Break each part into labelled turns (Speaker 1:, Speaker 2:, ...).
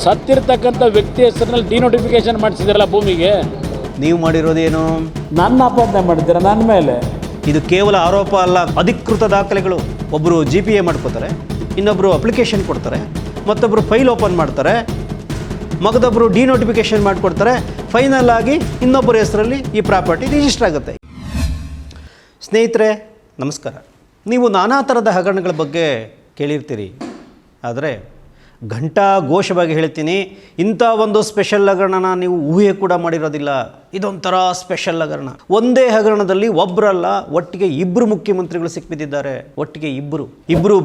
Speaker 1: ಸತ್ತಿರ್ತಕ್ಕಂಥ ವ್ಯಕ್ತಿ ಹೆಸರಿನಲ್ಲಿ ಡಿನೋಟಿಫಿಕೇಶನ್ ಮಾಡಿಸಿದ್ರಲ್ಲ ಭೂಮಿಗೆ.
Speaker 2: ನೀವು ಮಾಡಿರೋದೇನು?
Speaker 1: ನನ್ನ ಅಪಾದನೆ ಮಾಡಿದ್ದೀರಾ ನನ್ನ ಮೇಲೆ?
Speaker 2: ಇದು ಕೇವಲ ಆರೋಪ ಅಲ್ಲ, ಅಧಿಕೃತ ದಾಖಲೆಗಳು. ಒಬ್ಬರು GPA ಮಾಡ್ಕೋತಾರೆ, ಇನ್ನೊಬ್ಬರು ಅಪ್ಲಿಕೇಶನ್ ಕೊಡ್ತಾರೆ, ಮತ್ತೊಬ್ಬರು ಫೈಲ್ ಓಪನ್ ಮಾಡ್ತಾರೆ, ಮಗದೊಬ್ಬರು ಡಿನೋಟಿಫಿಕೇಶನ್ ಮಾಡಿಕೊಡ್ತಾರೆ, ಫೈನಲ್ ಆಗಿ ಇನ್ನೊಬ್ಬರ ಹೆಸರಲ್ಲಿ ಈ ಪ್ರಾಪರ್ಟಿ ರಿಜಿಸ್ಟರ್ ಆಗುತ್ತೆ. ಸ್ನೇಹಿತರೆ ನಮಸ್ಕಾರ. ನೀವು ನಾನಾ ಥರದ ಹಗರಣಗಳ ಬಗ್ಗೆ ಕೇಳಿರ್ತೀರಿ, ಆದರೆ ಘಂಟಾ ಘೋಷವಾಗಿ ಹೇಳ್ತೀನಿ, ಇಂಥ ಒಂದು ಸ್ಪೆಷಲ್ ಹಗರಣನ ನೀವು ಊಹೆ ಕೂಡ ಮಾಡಿರೋದಿಲ್ಲ. ಇದೊಂಥರ ಸ್ಪೆಷಲ್ ಹಗರಣ. ಒಂದೇ ಹಗರಣದಲ್ಲಿ ಒಬ್ಬರಲ್ಲ, ಒಟ್ಟಿಗೆ ಇಬ್ಬರು ಮುಖ್ಯಮಂತ್ರಿಗಳು ಸಿಕ್ಬಿದ್ದಿದ್ದಾರೆ. ಒಟ್ಟಿಗೆ ಇಬ್ಬರು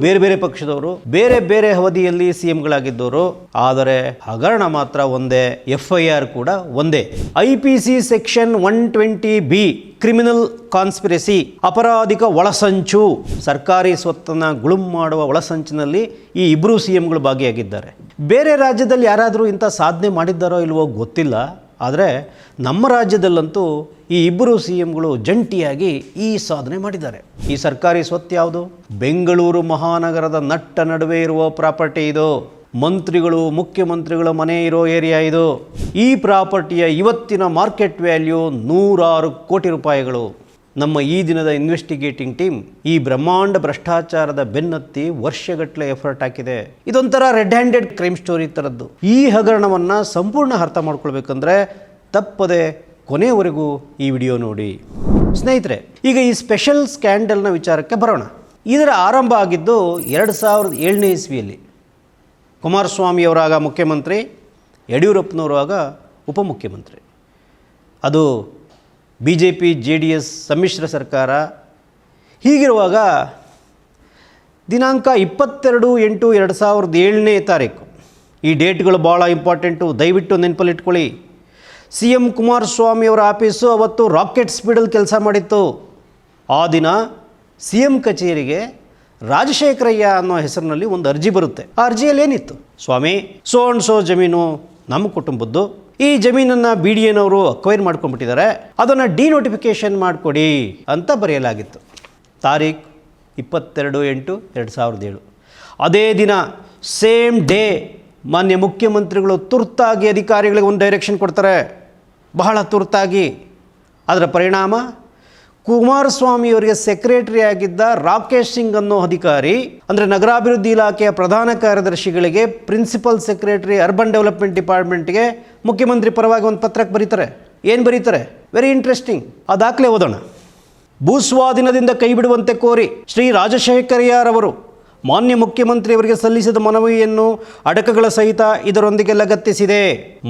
Speaker 2: ಬೇರೆ ಬೇರೆ ಪಕ್ಷದವರು, ಬೇರೆ ಬೇರೆ ಅವಧಿಯಲ್ಲಿ CMಗಳಾಗಿದ್ದವರು. ಆದರೆ ಹಗರಣ ಮಾತ್ರ ಒಂದೇ, FIR ಕೂಡ ಒಂದೇ. IPC section 120B criminal conspiracy, ಅಪರಾಧಿಕ ಒಳಸಂಚು, ಸರ್ಕಾರಿ ಸ್ವತ್ತನ್ನು ಗುಳುಂ ಮಾಡುವ ಒಳಸಂಚಿನಲ್ಲಿ ಈ ಇಬ್ಬರು CMಗಳು ಭಾಗಿಯಾಗಿದ್ದಾರೆ. ಬೇರೆ ರಾಜ್ಯದಲ್ಲಿ ಯಾರಾದರೂ ಇಂಥ ಸಾಧನೆ ಮಾಡಿದ್ದಾರೋ ಇಲ್ವೋ ಗೊತ್ತಿಲ್ಲ, ಆದರೆ ನಮ್ಮ ರಾಜ್ಯದಲ್ಲಂತೂ ಈ ಇಬ್ಬರು CMಗಳು ಜಂಟಿಯಾಗಿ ಈ ಸಾಧನೆ ಮಾಡಿದ್ದಾರೆ. ಈ ಸರ್ಕಾರಿ ಸ್ವತ್ತು ಯಾವುದು? ಬೆಂಗಳೂರು ಮಹಾನಗರದ ನಟ್ಟ ನಡುವೆ ಇರುವ ಪ್ರಾಪರ್ಟಿ ಇದು. ಮಂತ್ರಿಗಳು, ಮುಖ್ಯಮಂತ್ರಿಗಳ ಮನೆ ಇರೋ ಏರಿಯಾ ಇದು. ಈ ಪ್ರಾಪರ್ಟಿಯ ಇವತ್ತಿನ ಮಾರ್ಕೆಟ್ ವ್ಯಾಲ್ಯೂ 106 ಕೋಟಿ ರೂಪಾಯಿಗಳು. ನಮ್ಮ ಈ ದಿನದ ಇನ್ವೆಸ್ಟಿಗೇಟಿಂಗ್ ಟೀಮ್ ಈ ಬ್ರಹ್ಮಾಂಡ ಭ್ರಷ್ಟಾಚಾರದ ಬೆನ್ನತ್ತಿ ವರ್ಷಗಟ್ಟಲೆ ಎಫರ್ಟ್ ಹಾಕಿದೆ. ಇದೊಂಥರ ರೆಡ್ ಹ್ಯಾಂಡೆಡ್ ಕ್ರೈಮ್ ಸ್ಟೋರಿ ಥರದ್ದು. ಈ ಹಗರಣವನ್ನು ಸಂಪೂರ್ಣ ಅರ್ಥ ಮಾಡ್ಕೊಳ್ಬೇಕಂದ್ರೆ ತಪ್ಪದೆ ಕೊನೆಯವರೆಗೂ ಈ ವಿಡಿಯೋ ನೋಡಿ. ಸ್ನೇಹಿತರೆ, ಈಗ ಈ ಸ್ಪೆಷಲ್ ಸ್ಕ್ಯಾಂಡಲ್ನ ವಿಚಾರಕ್ಕೆ ಬರೋಣ. ಇದರ ಆರಂಭ ಆಗಿದ್ದು 2007ನೇ ಇಸ್ವಿಯಲ್ಲಿ. ಕುಮಾರಸ್ವಾಮಿಯವರಾಗ ಮುಖ್ಯಮಂತ್ರಿ, ಯಡಿಯೂರಪ್ಪನವರು ಆಗ ಉಪಮುಖ್ಯಮಂತ್ರಿ. ಅದು BJP JDS ಸಮ್ಮಿಶ್ರ ಸರ್ಕಾರ. ಹೀಗಿರುವಾಗ ದಿನಾಂಕ 22/8/2007 ಈ ಡೇಟ್ಗಳು ಭಾಳ ಇಂಪಾರ್ಟೆಂಟು, ದಯವಿಟ್ಟು ನೆನಪಲ್ಲಿಟ್ಕೊಳ್ಳಿ. CM ಕುಮಾರಸ್ವಾಮಿಯವರ ಆಫೀಸು ಅವತ್ತು ರಾಕೆಟ್ ಸ್ಪೀಡಲ್ಲಿ ಕೆಲಸ ಮಾಡಿತ್ತು. ಆ ದಿನ CM ಕಚೇರಿಗೆ ರಾಜಶೇಖರಯ್ಯ ಅನ್ನೋ ಹೆಸರಿನಲ್ಲಿ ಒಂದು ಅರ್ಜಿ ಬರುತ್ತೆ. ಆ ಅರ್ಜಿಯಲ್ಲಿ ಏನಿತ್ತು? ಸ್ವಾಮಿ, ಸೋ ಅಂಡ್ ಸೋ ಜಮೀನು ನಮ್ಮ ಕುಟುಂಬದ್ದು, ಈ ಜಮೀನನ್ನು BDAನವರು ಅಕ್ವೈರ್ ಮಾಡ್ಕೊಂಡ್ಬಿಟ್ಟಿದ್ದಾರೆ, ಅದನ್ನು ಡಿನೋಟಿಫಿಕೇಶನ್ ಮಾಡಿಕೊಡಿ ಅಂತ ಬರೆಯಲಾಗಿತ್ತು. ತಾರೀಖು 22/8/2007. ಅದೇ ದಿನ ಸೇಮ್ ಡೇ ಮಾನ್ಯ ಮುಖ್ಯಮಂತ್ರಿಗಳು ತುರ್ತಾಗಿ ಅಧಿಕಾರಿಗಳಿಗೆ ಒಂದು ಡೈರೆಕ್ಷನ್ ಕೊಡ್ತಾರೆ, ಬಹಳ ತುರ್ತಾಗಿ. ಅದರ ಪರಿಣಾಮ ಕುಮಾರಸ್ವಾಮಿಯವರಿಗೆ ಸೆಕ್ರೆಟರಿ ಆಗಿದ್ದ ರಾಕೇಶ್ ಸಿಂಗ್ ಅನ್ನೋ ಅಧಿಕಾರಿ, ಅಂದರೆ ನಗರಾಭಿವೃದ್ಧಿ ಇಲಾಖೆಯ ಪ್ರಧಾನ ಕಾರ್ಯದರ್ಶಿಗಳಿಗೆ ಪ್ರಿನ್ಸಿಪಲ್ ಸೆಕ್ರೆಟರಿ ಅರ್ಬನ್ ಡೆವಲಪ್ಮೆಂಟ್ ಡಿಪಾರ್ಟ್ಮೆಂಟ್ಗೆ ಮುಖ್ಯಮಂತ್ರಿ ಪರವಾಗಿ ಒಂದು ಪತ್ರಕ್ಕೆ ಬರೀತಾರೆ. ಏನು ಬರೀತಾರೆ? Very interesting. ಆ ದಾಖಲೆ ಓದೋಣ. ಭೂಸ್ವಾಧೀನದಿಂದ ಕೈಬಿಡುವಂತೆ ಕೋರಿ ಶ್ರೀ ರಾಜಶೇಖರಯ್ಯರವರು ಮಾನ್ಯ ಮುಖ್ಯಮಂತ್ರಿಯವರಿಗೆ ಸಲ್ಲಿಸಿದ ಮನವಿಯನ್ನು ಅಡಕಗಳ ಸಹಿತ ಇದರೊಂದಿಗೆ ಲಗತ್ತಿಸಿದೆ.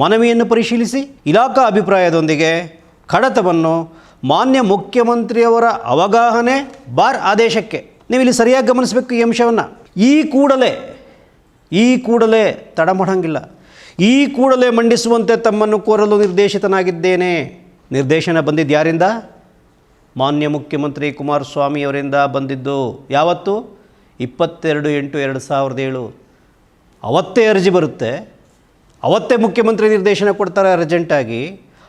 Speaker 2: ಮನವಿಯನ್ನು ಪರಿಶೀಲಿಸಿ ಇಲಾಖಾ ಅಭಿಪ್ರಾಯದೊಂದಿಗೆ ಕಡತವನ್ನು ಮಾನ್ಯ ಮುಖ್ಯಮಂತ್ರಿಯವರ ಅವಗಾಹನೆ ಆದೇಶಕ್ಕೆ. ನೀವು ಇಲ್ಲಿ ಸರಿಯಾಗಿ ಗಮನಿಸಬೇಕು ಈ ಅಂಶವನ್ನು. ಈ ಕೂಡಲೇ ತಡ ಮಾಡಂಗಿಲ್ಲ, ಈ ಕೂಡಲೇ ಮಂಡಿಸುವಂತೆ ತಮ್ಮನ್ನು ಕೋರಲು ನಿರ್ದೇಶಿತನಾಗಿದ್ದೇನೆ. ನಿರ್ದೇಶನ ಬಂದಿದ್ದು ಯಾರಿಂದ? ಮಾನ್ಯ ಮುಖ್ಯಮಂತ್ರಿ ಕುಮಾರಸ್ವಾಮಿಯವರಿಂದ ಬಂದಿದ್ದು. ಯಾವತ್ತು? 22/8/2007. ಅವತ್ತೇ ಅರ್ಜಿ ಬರುತ್ತೆ, ಅವತ್ತೇ ಮುಖ್ಯಮಂತ್ರಿ ನಿರ್ದೇಶನ ಕೊಡ್ತಾರೆ ಅರ್ಜೆಂಟಾಗಿ.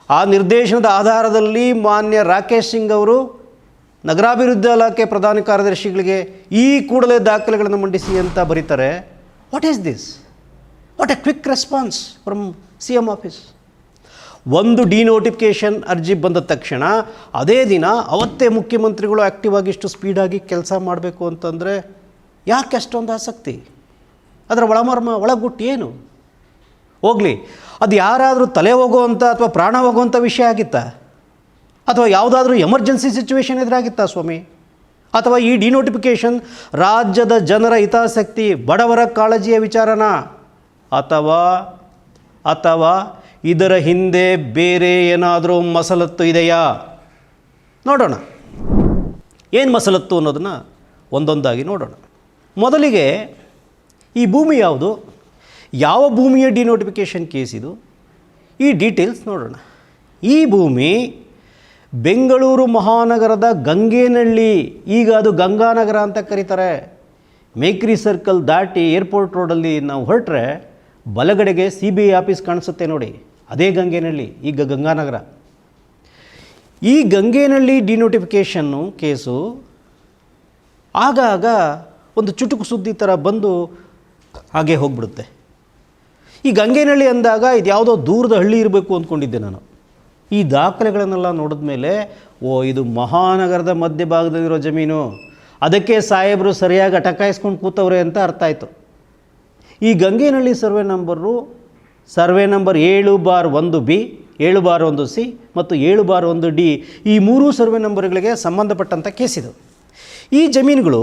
Speaker 2: ಆ ನಿರ್ದೇಶನದ ಆಧಾರದಲ್ಲಿ ಮಾನ್ಯ ರಾಕೇಶ್ ಸಿಂಗ್ ಅವರು ನಗರಾಭಿವೃದ್ಧಿ ಇಲಾಖೆ ಪ್ರಧಾನ ಕಾರ್ಯದರ್ಶಿಗಳಿಗೆ ಈ ಕೂಡಲೇ ದಾಖಲೆಗಳನ್ನು ಮಂಡಿಸಿ ಅಂತ ಬರೀತಾರೆ. What is this? What A quick response from CM office. ಒಂದು ಡಿನೋಟಿಫಿಕೇಷನ್ ಅರ್ಜಿ ಬಂದ ತಕ್ಷಣ ಅದೇ ದಿನ ಅವತ್ತೇ ಮುಖ್ಯಮಂತ್ರಿಗಳು ಆ್ಯಕ್ಟಿವ್ ಆಗಿ ಇಷ್ಟು ಸ್ಪೀಡಾಗಿ ಕೆಲಸ ಮಾಡಬೇಕು ಅಂತಂದರೆ ಯಾಕೆ ಅಷ್ಟೊಂದು ಆಸಕ್ತಿ? ಅದರ ಒಳಮರ್ಮ, ಒಳಗುಟ್ಟು ಏನು? ಹೋಗಲಿ, ಅದು ಯಾರಾದರೂ ತಲೆ ಹೋಗುವಂಥ ಅಥವಾ ಪ್ರಾಣ ಹೋಗುವಂಥ ವಿಷಯ ಆಗಿತ್ತಾ? ಅಥವಾ ಯಾವುದಾದ್ರೂ ಎಮರ್ಜೆನ್ಸಿ ಸಿಚುವೇಶನ್ ಎದುರಾಗಿತ್ತಾ ಸ್ವಾಮಿ? ಅಥವಾ ಈ ಡಿನೋಟಿಫಿಕೇಷನ್ ರಾಜ್ಯದ ಜನರ ಹಿತಾಸಕ್ತಿ, ಬಡವರ ಕಾಳಜಿಯ ವಿಚಾರನ? ಅಥವಾ ಇದರ ಹಿಂದೆ ಬೇರೆ ಏನಾದರೂ ಮಸಲತ್ತು ಇದೆಯಾ? ನೋಡೋಣ. ಏನು ಮಸಲತ್ತು ಅನ್ನೋದನ್ನು ಒಂದೊಂದಾಗಿ ನೋಡೋಣ. ಮೊದಲಿಗೆ ಈ ಭೂಮಿ ಯಾವುದು, ಯಾವ ಭೂಮಿಯ ಡಿನೋಟಿಫಿಕೇಷನ್ ಕೇಸ್ ಇದು, ಈ ಡೀಟೇಲ್ಸ್ ನೋಡೋಣ. ಈ ಭೂಮಿ ಬೆಂಗಳೂರು ಮಹಾನಗರದ ಗಂಗೇನಹಳ್ಳಿ, ಈಗ ಅದು ಗಂಗಾನಗರ ಅಂತ ಕರೀತಾರೆ. ಮೇಕ್ರಿ ಸರ್ಕಲ್ ದಾಟಿ ಏರ್ಪೋರ್ಟ್ ರೋಡಲ್ಲಿ ನಾವು ಹೊರಟ್ರೆ ಬಲಗಡೆಗೆ CBI ಆಫೀಸ್ ಕಾಣಿಸುತ್ತೆ ನೋಡಿ, ಅದೇ ಗಂಗೇನಹಳ್ಳಿ, ಈಗ ಗಂಗಾನಗರ. ಈ ಗಂಗೇನಹಳ್ಳಿ ಡಿನೋಟಿಫಿಕೇಷನ್ನು ಕೇಸು ಆಗಾಗ ಒಂದು ಚುಟುಕು ಸುದ್ದಿ ಥರ ಬಂದು ಹಾಗೆ ಹೋಗ್ಬಿಡುತ್ತೆ. ಈ ಗಂಗೇನಹಳ್ಳಿ ಅಂದಾಗ ಇದು ಯಾವುದೋ ದೂರದ ಹಳ್ಳಿ ಇರಬೇಕು ಅಂದ್ಕೊಂಡಿದ್ದೆ ನಾನು. ಈ ದಾಖಲೆಗಳನ್ನೆಲ್ಲ ನೋಡಿದ ಮೇಲೆ ಇದು ಮಹಾನಗರದ ಮಧ್ಯಭಾಗದಲ್ಲಿರೋ ಜಮೀನು, ಅದಕ್ಕೆ ಸಾಹೇಬರು ಸರಿಯಾಗಿ ಅಟಕಾಯಿಸ್ಕೊಂಡು ಕೂತವ್ರೆ ಅಂತ ಅರ್ಥ ಆಯಿತು. ಈ Gangenahalli survey number 7/1B, 7/1C ಮತ್ತು 7/1D ಈ 3 ಸರ್ವೆ ನಂಬರ್ಗಳಿಗೆ ಸಂಬಂಧಪಟ್ಟಂಥ ಕೇಸಿದು. ಈ ಜಮೀನುಗಳು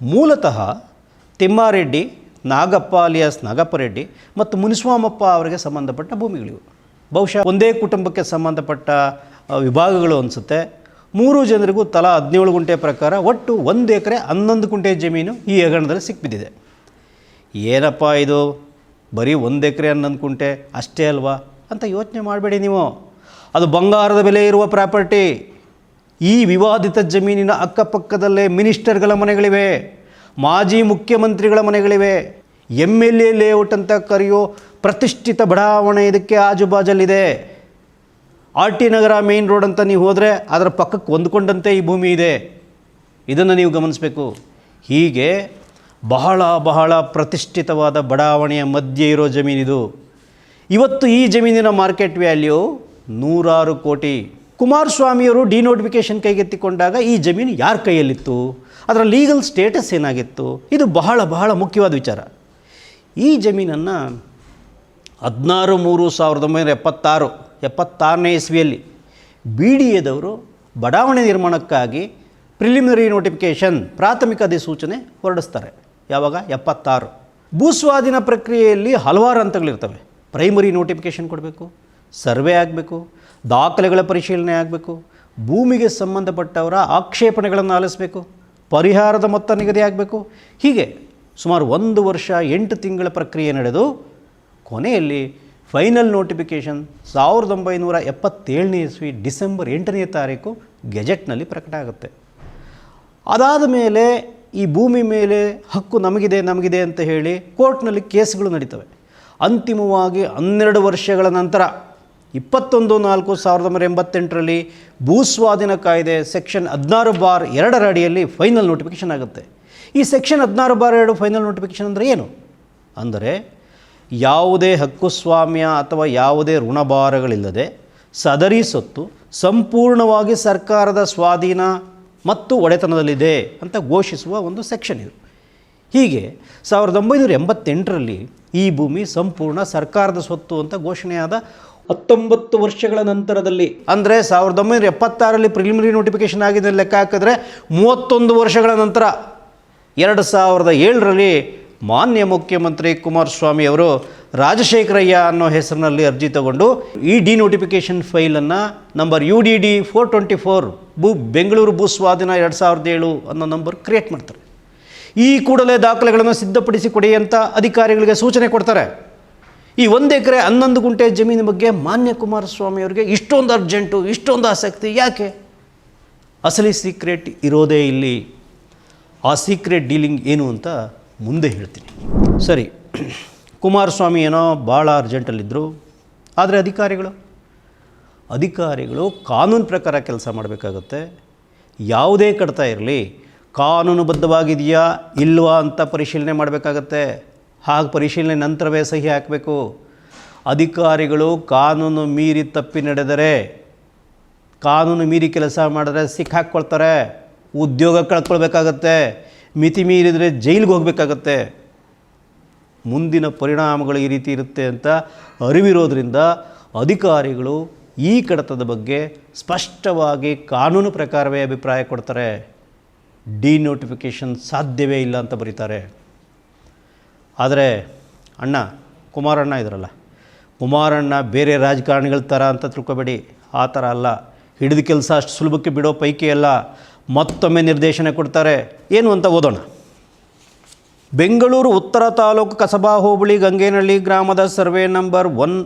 Speaker 2: ಮೂಲತಃ ತಿಮ್ಮಾರೆಡ್ಡಿ, ನಾಗಪ್ಪ ಅಲಿಯಾಸ್ ನಾಗಪ್ಪ ರೆಡ್ಡಿ ಮತ್ತು ಮುನಿಸ್ವಾಮಪ್ಪ ಅವರಿಗೆ ಸಂಬಂಧಪಟ್ಟ ಭೂಮಿಗಳಿವು. ಬಹುಶಃ ಒಂದೇ ಕುಟುಂಬಕ್ಕೆ ಸಂಬಂಧಪಟ್ಟ ವಿಭಾಗಗಳು ಅನಿಸುತ್ತೆ. 3 ಜನರಿಗೂ ತಲಾ 17 ಗುಂಟೆ ಪ್ರಕಾರ ಒಟ್ಟು 1 ಎಕರೆ 11 ಗುಂಟೆ ಜಮೀನು ಈ ಹಗರಣದಲ್ಲಿ ಸಿಕ್ಬಿದ್ದಿದೆ. ಏನಪ್ಪ ಇದು ಬರೀ 1 ಎಕರೆ 11 ಗುಂಟೆ ಅಷ್ಟೇ ಅಲ್ವಾ ಅಂತ ಯೋಚನೆ ಮಾಡಬೇಡಿ ನೀವು. ಅದು ಬಂಗಾರದ ಬೆಲೆ ಇರುವ ಪ್ರಾಪರ್ಟಿ. ಈ ವಿವಾದಿತ ಜಮೀನಿನ ಅಕ್ಕಪಕ್ಕದಲ್ಲೇ ಮಿನಿಸ್ಟರ್ಗಳ ಮನೆಗಳಿವೆ, ಮಾಜಿ ಮುಖ್ಯಮಂತ್ರಿಗಳ ಮನೆಗಳಿವೆ, MLA ಲೇಔಟ್ ಅಂತ ಕರೆಯೋ ಪ್ರತಿಷ್ಠಿತ ಬಡಾವಣೆ ಇದಕ್ಕೆ ಆಜುಬಾಜಲ್ಲಿದೆ. RT ನಗರ ಮೇನ್ ರೋಡ್ ಅಂತ ನೀವು ಹೋದರೆ ಅದರ ಪಕ್ಕಕ್ಕೆ ಹೊಂದ್ಕೊಂಡಂತೆ ಈ ಭೂಮಿ ಇದೆ. ಇದನ್ನು ನೀವು ಗಮನಿಸಬೇಕು. ಹೀಗೆ ಬಹಳ ಬಹಳ ಪ್ರತಿಷ್ಠಿತವಾದ ಬಡಾವಣೆಯ ಮಧ್ಯೆ ಇರೋ ಜಮೀನಿದು. ಇವತ್ತು ಈ ಜಮೀನಿನ ಮಾರ್ಕೆಟ್ ವ್ಯಾಲ್ಯೂ 100 ಕೋಟಿ. ಕುಮಾರಸ್ವಾಮಿಯವರು ಡಿನೋಟಿಫಿಕೇಷನ್ ಕೈಗೆತ್ತಿಕೊಂಡಾಗ ಈ ಜಮೀನು ಯಾರ ಕೈಯಲ್ಲಿತ್ತು, ಅದರ ಲೀಗಲ್ ಸ್ಟೇಟಸ್ ಏನಾಗಿತ್ತು, ಇದು ಬಹಳ ಬಹಳ ಮುಖ್ಯವಾದ ವಿಚಾರ. ಈ ಜಮೀನನ್ನು 16/3/1976ನೇ ಇಸ್ವಿಯಲ್ಲಿ BDAದವರು ಬಡಾವಣೆ ನಿರ್ಮಾಣಕ್ಕಾಗಿ ಪ್ರಿಲಿಮಿನರಿ ನೋಟಿಫಿಕೇಷನ್ ಪ್ರಾಥಮಿಕ ಅಧಿಸೂಚನೆ ಹೊರಡಿಸ್ತಾರೆ. ಯಾವಾಗ? 76. ಭೂಸ್ವಾಧೀನ ಪ್ರಕ್ರಿಯೆಯಲ್ಲಿ ಹಲವಾರು ಹಂತಗಳಿರ್ತವೆ. ಪ್ರೈಮರಿ ನೋಟಿಫಿಕೇಷನ್ ಕೊಡಬೇಕು, ಸರ್ವೆ ಆಗಬೇಕು, ದಾಖಲೆಗಳ ಪರಿಶೀಲನೆ ಆಗಬೇಕು, ಭೂಮಿಗೆ ಸಂಬಂಧಪಟ್ಟವರ ಆಕ್ಷೇಪಣೆಗಳನ್ನು ಆಲಿಸಬೇಕು, ಪರಿಹಾರದ ಮೊತ್ತ ನಿಗದಿ ಆಗಬೇಕು. ಹೀಗೆ ಸುಮಾರು 1 ವರ್ಷ 8 ತಿಂಗಳ ಪ್ರಕ್ರಿಯೆ ನಡೆದು ಕೊನೆಯಲ್ಲಿ ಫೈನಲ್ ನೋಟಿಫಿಕೇಷನ್ 1977ನೇ ಇಸ್ವಿ ಡಿಸೆಂಬರ್ 8ನೇ ತಾರೀಕು ಗೆಜೆಟ್ನಲ್ಲಿ ಪ್ರಕಟ ಆಗುತ್ತೆ. ಅದಾದ ಮೇಲೆ ಈ ಭೂಮಿ ಮೇಲೆ ಹಕ್ಕು ನಮಗಿದೆ ಅಂತ ಹೇಳಿ ಕೋರ್ಟ್ನಲ್ಲಿ ಕೇಸ್ಗಳು ನಡೀತವೆ. ಅಂತಿಮವಾಗಿ 12 ವರ್ಷಗಳ ನಂತರ 21/4/1988ರಲ್ಲಿ ಭೂಸ್ವಾಧೀನ ಕಾಯ್ದೆ ಸೆಕ್ಷನ್ 16/2 ಅಡಿಯಲ್ಲಿ ಫೈನಲ್ ನೋಟಿಫಿಕೇಷನ್ ಆಗುತ್ತೆ. ಈ ಸೆಕ್ಷನ್ 16/2 ಫೈನಲ್ ನೋಟಿಫಿಕೇಷನ್ ಅಂದರೆ ಏನು? ಅಂದರೆ ಯಾವುದೇ ಹಕ್ಕುಸ್ವಾಮ್ಯ ಅಥವಾ ಯಾವುದೇ ಋಣಭಾರಗಳಿಲ್ಲದೆ ಸದರಿ ಸೊತ್ತು ಸಂಪೂರ್ಣವಾಗಿ ಸರ್ಕಾರದ ಸ್ವಾಧೀನ ಮತ್ತು ಒಡೆತನದಲ್ಲಿದೆ ಅಂತ ಘೋಷಿಸುವ ಒಂದು ಸೆಕ್ಷನ್ ಇದು. ಹೀಗೆ 1988ರಲ್ಲಿ ಈ ಭೂಮಿ ಸಂಪೂರ್ಣ ಸರ್ಕಾರದ ಸ್ವತ್ತು ಅಂತ ಘೋಷಣೆಯಾದ 19 ವರ್ಷಗಳ ನಂತರದಲ್ಲಿ, ಅಂದರೆ 1976ರಲ್ಲಿ ಪ್ರಿಲಿಮಿನರಿ ನೋಟಿಫಿಕೇಷನ್ ಆಗಿದೆ ಲೆಕ್ಕ ಹಾಕಿದ್ರೆ 31 ವರ್ಷಗಳ ನಂತರ 2007ರಲ್ಲಿ ಮಾನ್ಯ ಮುಖ್ಯಮಂತ್ರಿ ಕುಮಾರಸ್ವಾಮಿ ಅವರು ರಾಜಶೇಖರಯ್ಯ ಅನ್ನೋ ಹೆಸರಿನಲ್ಲಿ ಅರ್ಜಿ ತಗೊಂಡು ಈ ಡಿನೋಟಿಫಿಕೇಷನ್ ಫೈಲನ್ನು ನಂಬರ್ UDD 424 ಬೆಂಗಳೂರು ಭೂಸ್ವಾಧೀನ 2007 ಅನ್ನೋ ನಂಬರ್ ಕ್ರಿಯೇಟ್ ಮಾಡ್ತಾರೆ. ಈ ಕೂಡಲೇ ದಾಖಲೆಗಳನ್ನು ಸಿದ್ಧಪಡಿಸಿ ಕೊಡಿ ಅಂತ ಅಧಿಕಾರಿಗಳಿಗೆ ಸೂಚನೆ ಕೊಡ್ತಾರೆ. ಈ 1 ಎಕರೆ 11 ಗುಂಟೆ ಜಮೀನು ಬಗ್ಗೆ ಮಾನ್ಯ ಕುಮಾರಸ್ವಾಮಿ ಅವರಿಗೆ ಇಷ್ಟೊಂದು ಅರ್ಜೆಂಟು, ಇಷ್ಟೊಂದು ಆಸಕ್ತಿ ಯಾಕೆ? ಅಸಲಿ ಸೀಕ್ರೆಟ್ ಇರೋದೇ ಇಲ್ಲಿ. ಆ ಸೀಕ್ರೆಟ್ ಡೀಲಿಂಗ್ ಏನು ಅಂತ ಮುಂದೆ ಹೇಳ್ತೀನಿ. ಸರಿ, ಕುಮಾರಸ್ವಾಮಿ ಏನೋ ಭಾಳ ಅರ್ಜೆಂಟಲ್ಲಿದ್ದರು. ಆದರೆ ಅಧಿಕಾರಿಗಳು ಕಾನೂನು ಪ್ರಕಾರ ಕೆಲಸ ಮಾಡಬೇಕಾಗತ್ತೆ. ಯಾವುದೇ ಕಡತ ಇರಲಿ ಕಾನೂನುಬದ್ಧವಾಗಿದೆಯಾ ಇಲ್ವಾ ಅಂತ ಪರಿಶೀಲನೆ ಮಾಡಬೇಕಾಗತ್ತೆ. ಹಾಗೆ ಪರಿಶೀಲನೆ ನಂತರವೇ ಸಹಿ ಹಾಕಬೇಕು. ಅಧಿಕಾರಿಗಳು ಕಾನೂನು ಮೀರಿ ತಪ್ಪಿ ನಡೆದರೆ, ಕಾನೂನು ಮೀರಿ ಕೆಲಸ ಮಾಡಿದ್ರೆ ಸಿಕ್ಕಾಕ್ಕೊಳ್ತಾರೆ, ಉದ್ಯೋಗ ಕಳ್ಕೊಳ್ಬೇಕಾಗತ್ತೆ, ಮಿತಿ ಮೀರಿದರೆ ಜೈಲಿಗೆ ಹೋಗಬೇಕಾಗತ್ತೆ. ಮುಂದಿನ ಪರಿಣಾಮಗಳು ಈ ರೀತಿ ಇರುತ್ತೆ ಅಂತ ಅರಿವಿರೋದ್ರಿಂದ ಅಧಿಕಾರಿಗಳು ಈ ಕಡತದ ಬಗ್ಗೆ ಸ್ಪಷ್ಟವಾಗಿ ಕಾನೂನು ಪ್ರಕಾರವೇ ಅಭಿಪ್ರಾಯ ಕೊಡ್ತಾರೆ. ಡಿನೋಟಿಫಿಕೇಷನ್ ಸಾಧ್ಯವೇ ಇಲ್ಲ ಅಂತ ಬರೀತಾರೆ. ಆದರೆ ಕುಮಾರಣ್ಣ ಇದ್ರಲ್ಲ, ಕುಮಾರಣ್ಣ ಬೇರೆ ರಾಜಕಾರಣಿಗಳ ಥರ ಅಂತ ತಿಳ್ಕೊಬೇಡಿ. ಆ ಥರ ಅಲ್ಲ. ಹಿಡಿದ ಕೆಲಸ ಅಷ್ಟು ಸುಲಭಕ್ಕೆ ಬಿಡೋ ಪೈಕಿ ಅಲ್ಲ. ಮತ್ತೊಮ್ಮೆ ನಿರ್ದೇಶನ ಕೊಡ್ತಾರೆ. ಏನು ಅಂತ ಓದೋಣ. ಬೆಂಗಳೂರು ಉತ್ತರ ತಾಲೂಕು ಕಸಬಾ ಹೋಬಳಿ ಗಂಗೇನಹಳ್ಳಿ ಗ್ರಾಮದ survey number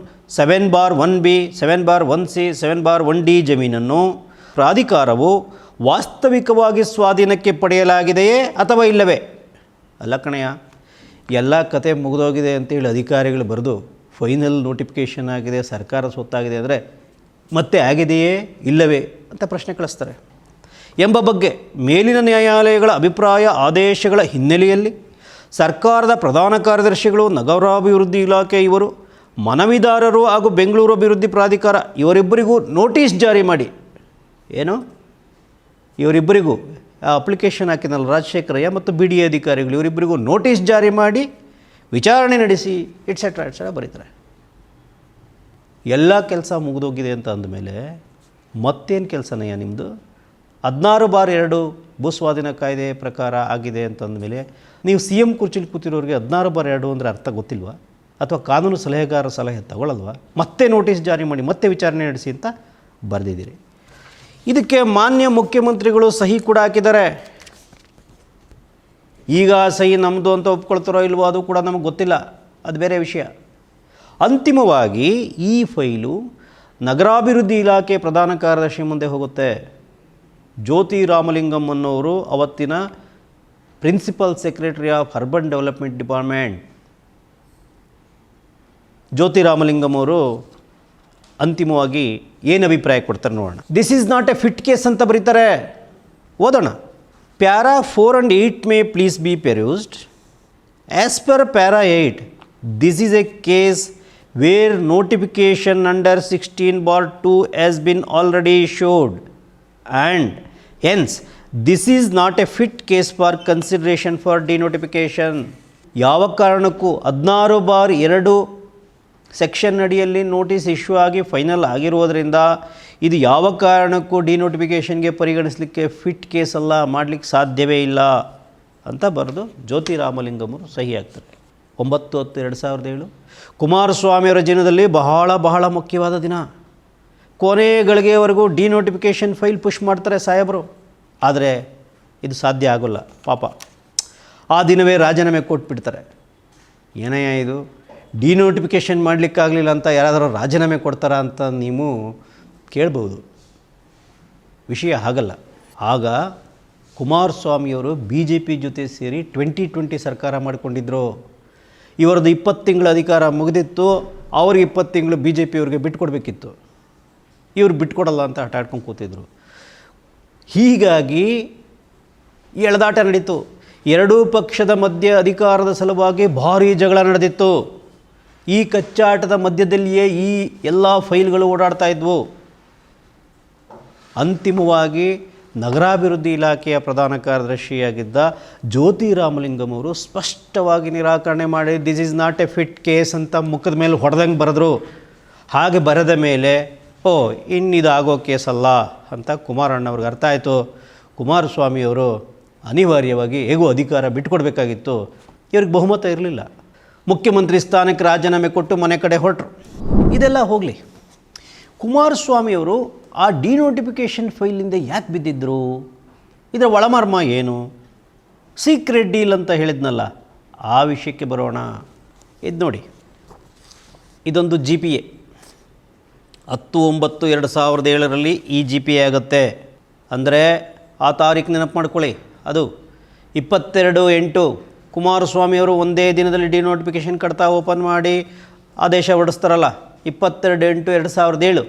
Speaker 2: 7/1B, 7/1C, 7/1D ಜಮೀನನ್ನು ಪ್ರಾಧಿಕಾರವು ವಾಸ್ತವಿಕವಾಗಿ ಸ್ವಾಧೀನಕ್ಕೆ ಪಡೆಯಲಾಗಿದೆಯೇ ಅಥವಾ ಇಲ್ಲವೇ? ಅಲ್ಲ ಕಣಯ್ಯ, ಎಲ್ಲ ಕತೆ ಮುಗಿದೋಗಿದೆ ಅಂತೇಳಿ ಅಧಿಕಾರಿಗಳು ಬರೆದು ಫೈನಲ್ ನೋಟಿಫಿಕೇಷನ್ ಆಗಿದೆ, ಸರ್ಕಾರ ಸ್ವತ್ತಾಗಿದೆ ಅಂದರೆ ಮತ್ತೆ ಆಗಿದೆಯೇ ಇಲ್ಲವೇ ಅಂತ ಪ್ರಶ್ನೆ ಕಳಿಸ್ತಾರೆ ಎಂಬ ಬಗ್ಗೆ ಮೇಲಿನ ನ್ಯಾಯಾಲಯಗಳ ಅಭಿಪ್ರಾಯ ಆದೇಶಗಳ ಹಿನ್ನೆಲೆಯಲ್ಲಿ ಸರ್ಕಾರದ ಪ್ರಧಾನ ಕಾರ್ಯದರ್ಶಿಗಳು, ನಗರಾಭಿವೃದ್ಧಿ ಇಲಾಖೆ ಇವರು, ಮನವಿದಾರರು ಹಾಗೂ ಬೆಂಗಳೂರು ಅಭಿವೃದ್ಧಿ ಪ್ರಾಧಿಕಾರ ಇವರಿಬ್ಬರಿಗೂ ನೋಟಿಸ್ ಜಾರಿ ಮಾಡಿ, ಏನು ಇವರಿಬ್ಬರಿಗೂ ಆ ಅಪ್ಲಿಕೇಶನ್ ಹಾಕಿದ್ನಲ್ಲ ರಾಜಶೇಖರಯ್ಯ ಮತ್ತು ಬಿ ಡಿ ಎ ಅಧಿಕಾರಿಗಳು, ಇವರಿಬ್ಬರಿಗೂ ನೋಟಿಸ್ ಜಾರಿ ಮಾಡಿ ವಿಚಾರಣೆ ನಡೆಸಿ ಎಟ್ಸೆಟ್ರಾ ಬರೀತಾರೆ. ಎಲ್ಲ ಕೆಲಸ ಮುಗಿದೋಗಿದೆ ಅಂತ ಅಂದಮೇಲೆ ಮತ್ತೇನು ಕೆಲಸನಯ್ಯ ನಿಮ್ಮದು? 16/2 ಭೂಸ್ವಾಧೀನ ಕಾಯ್ದೆ ಪ್ರಕಾರ ಆಗಿದೆ ಅಂತಂದಮೇಲೆ ನೀವು ಸಿ ಎಮ್ ಕುರ್ಚಿಲಿ ಕೂತಿರೋರಿಗೆ 16/2 ಅಂದರೆ ಅರ್ಥ ಗೊತ್ತಿಲ್ವಾ? ಅಥವಾ ಕಾನೂನು ಸಲಹೆಗಾರ ಸಲಹೆ ತಗೊಳ್ಳಲ್ವಾ? ಮತ್ತೆ ನೋಟಿಸ್ ಜಾರಿ ಮಾಡಿ ಮತ್ತೆ ವಿಚಾರಣೆ ನಡೆಸಿ ಅಂತ ಬರೆದಿದ್ದೀರಿ. ಇದಕ್ಕೆ ಮಾನ್ಯ ಮುಖ್ಯಮಂತ್ರಿಗಳು ಸಹಿ ಕೂಡ ಹಾಕಿದ್ದಾರೆ. ಈಗ ಸಹಿ ನಮ್ಮದು ಅಂತ ಒಪ್ಕೊಳ್ತಾರೋ ಇಲ್ವೋ ಅದು ಕೂಡ ನಮಗೆ ಗೊತ್ತಿಲ್ಲ, ಅದು ಬೇರೆ ವಿಷಯ. ಅಂತಿಮವಾಗಿ ಈ ಫೈಲು ನಗರಾಭಿವೃದ್ಧಿ ಇಲಾಖೆ ಪ್ರಧಾನ ಕಾರ್ಯದರ್ಶಿ ಮುಂದೆ ಹೋಗುತ್ತೆ. ಜ್ಯೋತಿ ರಾಮಲಿಂಗಂ ಅನ್ನೋರು ಅವತ್ತಿನ principal secretary of urban development department. Jyothi Ramalingam ಅವರು ಅಂತಿಮವಾಗಿ ಏನು ಅಭಿಪ್ರಾಯ ಕೊಡ್ತಾರೆ ನೋಡೋಣ. This is not a fit case ಅಂತ ಬರೀತಾರೆ, ಓದೋಣ. Para 4 and 8 may please be perused. As per para 8, this is a case where notification under 16/2 has been already issued and hence this is not a fit case for consideration for denotification. ಯಾವ ಕಾರಣಕ್ಕೂ 16/2 section ಅಡಿಯಲ್ಲಿ notice issue ಆಗಿ final ಆಗಿರುವುದರಿಂದ ಇದು ಯಾವ ಕಾರಣಕ್ಕೂ ಡಿನೋಟಿಫಿಕೇಷನ್ಗೆ ಪರಿಗಣಿಸಲಿಕ್ಕೆ fit case ಅಲ್ಲ, ಮಾಡಲಿಕ್ಕೆ ಸಾಧ್ಯವೇ ಇಲ್ಲ ಅಂತ ಬರೆದು ಜ್ಯೋತಿ ರಾಮಲಿಂಗಂ ಅವರು ಸಹಿ ಹಾಕ್ತಾರೆ. 9/10/2007 ಕುಮಾರಸ್ವಾಮಿಯವರ ಜೀವನದಲ್ಲಿ ಬಹಳ ಮುಖ್ಯವಾದ ದಿನ. ಕೊನೆ ಗಳಿಗೆವರೆಗೂ ಡಿನೋಟಿಫಿಕೇಷನ್ ಫೈಲ್ ಪುಷ್ ಮಾಡ್ತಾರೆ ಸಾಹೇಬರು. ಆದರೆ ಇದು ಸಾಧ್ಯ ಆಗೋಲ್ಲ ಪಾಪ. ಆ ದಿನವೇ ರಾಜೀನಾಮೆ ಕೊಟ್ಬಿಡ್ತಾರೆ. ಏನಯ್ಯ ಇದು, ಡಿನೋಟಿಫಿಕೇಷನ್ ಮಾಡಲಿಕ್ಕಾಗಲಿಲ್ಲ ಅಂತ ಯಾರಾದರೂ ರಾಜೀನಾಮೆ ಕೊಡ್ತಾರಾ ಅಂತ ನೀವು ಕೇಳ್ಬೋದು. ವಿಷಯ ಹಾಗಲ್ಲ. ಆಗ ಕುಮಾರಸ್ವಾಮಿಯವರು ಬಿ ಜೆ ಪಿ ಜೊತೆ ಸೇರಿ 2020 ಸರ್ಕಾರ ಮಾಡಿಕೊಂಡಿದ್ದರು. ಇವರದ್ದು 20 ತಿಂಗಳ ಅಧಿಕಾರ ಮುಗಿದಿತ್ತು. ಅವ್ರಿಗೆ 20 ತಿಂಗಳು ಬಿ ಜೆ ಪಿಯವ್ರಿಗೆ ಬಿಟ್ಕೊಡ್ಬೇಕಿತ್ತು. ಇವರು ಬಿಟ್ಕೊಡಲ್ಲ ಅಂತ ಹಠಾಡ್ಕೊಂಡು ಕೂತಿದ್ರು. ಹೀಗಾಗಿ ಎಳೆದಾಟ ನಡೀತು. ಎರಡೂ ಪಕ್ಷದ ಮಧ್ಯೆ ಅಧಿಕಾರದ ಸಲುವಾಗಿ ಭಾರೀ ಜಗಳ ನಡೆದಿತ್ತು. ಈ ಕಚ್ಚಾಟದ ಮಧ್ಯದಲ್ಲಿಯೇ ಈ ಎಲ್ಲ ಫೈಲ್ಗಳು ಓಡಾಡ್ತಾ ಇದ್ವು. ಅಂತಿಮವಾಗಿ ನಗರಾಭಿವೃದ್ಧಿ ಇಲಾಖೆಯ ಪ್ರಧಾನ ಕಾರ್ಯದರ್ಶಿಯಾಗಿದ್ದ ಜ್ಯೋತಿ ರಾಮಲಿಂಗಂ ಅವರು ಸ್ಪಷ್ಟವಾಗಿ ನಿರಾಕರಣೆ ಮಾಡಿ this is not a fit case ಅಂತ ಮುಖದ ಮೇಲೆ ಹೊಡೆದಂಗೆ ಬರೆದ್ರು. ಹಾಗೆ ಬರೆದ ಮೇಲೆ ಇನ್ನಿದು ಆಗೋ ಕೇಸಲ್ಲ ಅಂತ ಕುಮಾರಣ್ಣವ್ರಿಗೆ ಅರ್ಥ ಆಯಿತು. ಕುಮಾರಸ್ವಾಮಿಯವರು ಅನಿವಾರ್ಯವಾಗಿ ಹೇಗೂ ಅಧಿಕಾರ ಬಿಟ್ಕೊಡ್ಬೇಕಾಗಿತ್ತು. ಇವ್ರಿಗೆ ಬಹುಮತ ಇರಲಿಲ್ಲ. ಮುಖ್ಯಮಂತ್ರಿ ಸ್ಥಾನಕ್ಕೆ ರಾಜೀನಾಮೆ ಕೊಟ್ಟು ಮನೆ ಕಡೆ ಹೊರಟರು. ಇದೆಲ್ಲ ಹೋಗಲಿ, ಕುಮಾರಸ್ವಾಮಿಯವರು ಆ ಡಿನೋಟಿಫಿಕೇಷನ್ ಫೈಲಿಂದ ಯಾಕೆ ಬಿದ್ದಿದ್ದರು? ಇದರ ಒಳಮರ್ಮ ಏನು? ಸೀಕ್ರೆಟ್ ಡೀಲ್ ಅಂತ ಹೇಳಿದ್ನಲ್ಲ, ಆ ವಿಷಯಕ್ಕೆ ಬರೋಣ. ಇದು ನೋಡಿ, ಇದೊಂದು GPA 10/9/2007 ಈ GPA ಆಗುತ್ತೆ. ಅಂದರೆ ಆ ತಾರೀಕು ನೆನಪು ಮಾಡ್ಕೊಳ್ಳಿ. ಅದು 22/8 ಕುಮಾರಸ್ವಾಮಿಯವರು ಒಂದೇ ದಿನದಲ್ಲಿ ಡಿನೋಟಿಫಿಕೇಷನ್ ಕಡತ ಓಪನ್ ಮಾಡಿ ಆದೇಶ ಹೊರಡಿಸ್ತಾರಲ್ಲ, 22/8/2007.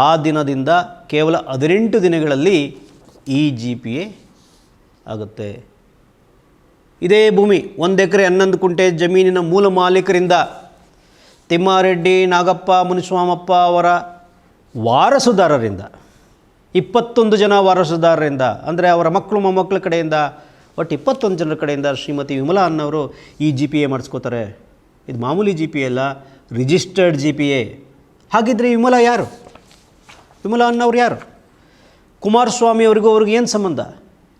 Speaker 2: ಆ ದಿನದಿಂದ ಕೇವಲ 18 ದಿನಗಳಲ್ಲಿ ಈ GPA ಆಗುತ್ತೆ. ಇದೇ ಭೂಮಿ 1 ಎಕರೆ 11 ಕುಂಟೆ ಜಮೀನಿನ ಮೂಲ ಮಾಲೀಕರಿಂದ ತಿಮ್ಮಾರೆಡ್ಡಿ ನಾಗಪ್ಪ ಮುನಿಸ್ವಾಮಪ್ಪ ಅವರ ವಾರಸುದಾರರಿಂದ 21 ಜನ ವಾರಸುದಾರರಿಂದ, ಅಂದರೆ ಅವರ ಮಕ್ಕಳು ಮೊಮ್ಮಕ್ಕಳ ಕಡೆಯಿಂದ ಒಟ್ಟು 21 ಜನರ ಕಡೆಯಿಂದ ಶ್ರೀಮತಿ ವಿಮಲಾ ಅನ್ನವರು ಈ GPA ಮಾಡಿಸ್ಕೋತಾರೆ. ಇದು ಮಾಮೂಲಿ GPA ಅಲ್ಲ, ರಿಜಿಸ್ಟರ್ಡ್ GPA. ಹಾಗಿದ್ರೆ ವಿಮಲಾ ಯಾರು? ವಿಮಲಾ ಅನ್ನೋರು ಯಾರು? ಕುಮಾರಸ್ವಾಮಿಯವರಿಗೂ ಅವ್ರಿಗೆ ಏನು ಸಂಬಂಧ?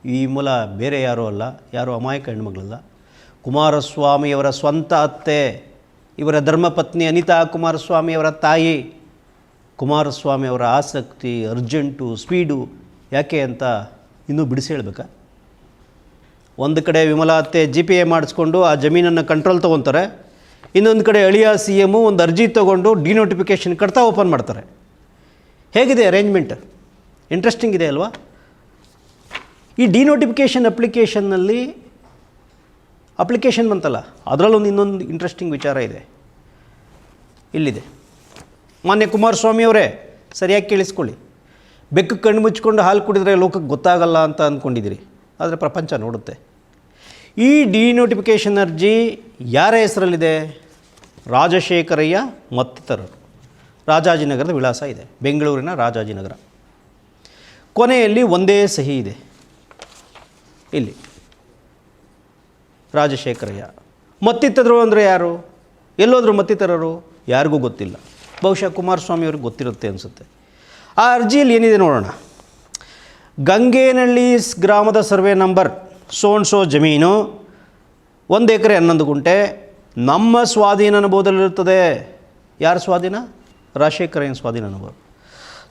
Speaker 2: ಈ ವಿಮಲಾ ಬೇರೆ ಯಾರೂ ಅಲ್ಲ, ಯಾರು ಅಮಾಯಕ ಹೆಣ್ಮಗಳಲ್ಲ. ಕುಮಾರಸ್ವಾಮಿಯವರ ಸ್ವಂತ ಅತ್ತೆ, ಇವರ ಧರ್ಮಪತ್ನಿ ಅನಿತಾ ಕುಮಾರಸ್ವಾಮಿಯವರ ತಾಯಿ. ಕುಮಾರಸ್ವಾಮಿಯವರ ಆಸಕ್ತಿ, ಅರ್ಜೆಂಟು, ಸ್ಪೀಡು ಯಾಕೆ ಅಂತ ಇನ್ನೂ ಬಿಡಿಸಿ ಹೇಳಬೇಕಾ? ಒಂದು ಕಡೆ ವಿಮಲಾ ಅತ್ತೆ GPA ಮಾಡಿಸ್ಕೊಂಡು ಆ ಜಮೀನನ್ನು ಕಂಟ್ರೋಲ್ ತೊಗೊತಾರೆ. ಇನ್ನೊಂದು ಕಡೆ ಅಳಿಯ CM ಒಂದು ಅರ್ಜಿ ತೊಗೊಂಡು ಡಿನೋಟಿಫಿಕೇಷನ್ ಕಡ್ತಾ ಓಪನ್ ಮಾಡ್ತಾರೆ. ಹೇಗಿದೆ ಅರೇಂಜ್ಮೆಂಟ್? ಇಂಟ್ರೆಸ್ಟಿಂಗ್ ಇದೆ ಅಲ್ವಾ? ಈ ಡಿನೋಟಿಫಿಕೇಷನ್ ಅಪ್ಲಿಕೇಶನ್ ಬಂತಲ್ಲ, ಅದರಲ್ಲೊಂದು ಇನ್ನೊಂದು ಇಂಟ್ರೆಸ್ಟಿಂಗ್ ವಿಚಾರ ಇದೆ. ಇಲ್ಲಿದೆ. ಮಾನ್ಯ ಕುಮಾರಸ್ವಾಮಿಯವರೇ, ಸರಿಯಾಗಿ ಕೇಳಿಸ್ಕೊಳ್ಳಿ. ಬೆಕ್ಕು ಕಣ್ಣು ಮುಚ್ಕೊಂಡು ಹಾಲು ಕುಡಿದ್ರೆ ಲೋಕಕ್ಕೆ ಗೊತ್ತಾಗಲ್ಲ ಅಂತ ಅಂದ್ಕೊಂಡಿದ್ದೀರಿ, ಆದರೆ ಪ್ರಪಂಚ ನೋಡುತ್ತೆ. ಈ ಡಿನೋಟಿಫಿಕೇಷನ್ ಅರ್ಜಿ ಯಾರ ಹೆಸರಲ್ಲಿದೆ? ರಾಜಶೇಖರಯ್ಯ ಮತ್ತಿತರರು. ರಾಜಾಜಿನಗರದ ವಿಳಾಸ ಇದೆ, ಬೆಂಗಳೂರಿನ ರಾಜಾಜಿನಗರ. ಕೊನೆಯಲ್ಲಿ ಒಂದೇ ಸಹಿ ಇದೆ ಇಲ್ಲಿ, ರಾಜಶೇಖರಯ್ಯ. ಮತ್ತಿತರರು ಅಂದರೆ ಯಾರು? ಎಲ್ಲೋದ್ರು ಮತ್ತಿತರರು? ಯಾರಿಗೂ ಗೊತ್ತಿಲ್ಲ. ಬಹುಶಃ ಕುಮಾರಸ್ವಾಮಿ ಅವ್ರಿಗೆ ಗೊತ್ತಿರುತ್ತೆ ಅನಿಸುತ್ತೆ. ಆ ಅರ್ಜಿಯಲ್ಲಿ ಏನಿದೆ ನೋಡೋಣ. ಗಂಗೇನಹಳ್ಳಿ ಗ್ರಾಮದ ಸರ್ವೆ ನಂಬರ್ ಸೋನ್ಸೋ ಜಮೀನು 1 ಎಕರೆ 11 ಗುಂಟೆ ನಮ್ಮ ಸ್ವಾಧೀನ ಅನುಭವದಲ್ಲಿರುತ್ತದೆ. ಯಾರ ಸ್ವಾಧೀನ? ರಾಜಶೇಖರಯ್ಯನ ಸ್ವಾಧೀನ ಅನುಭವ.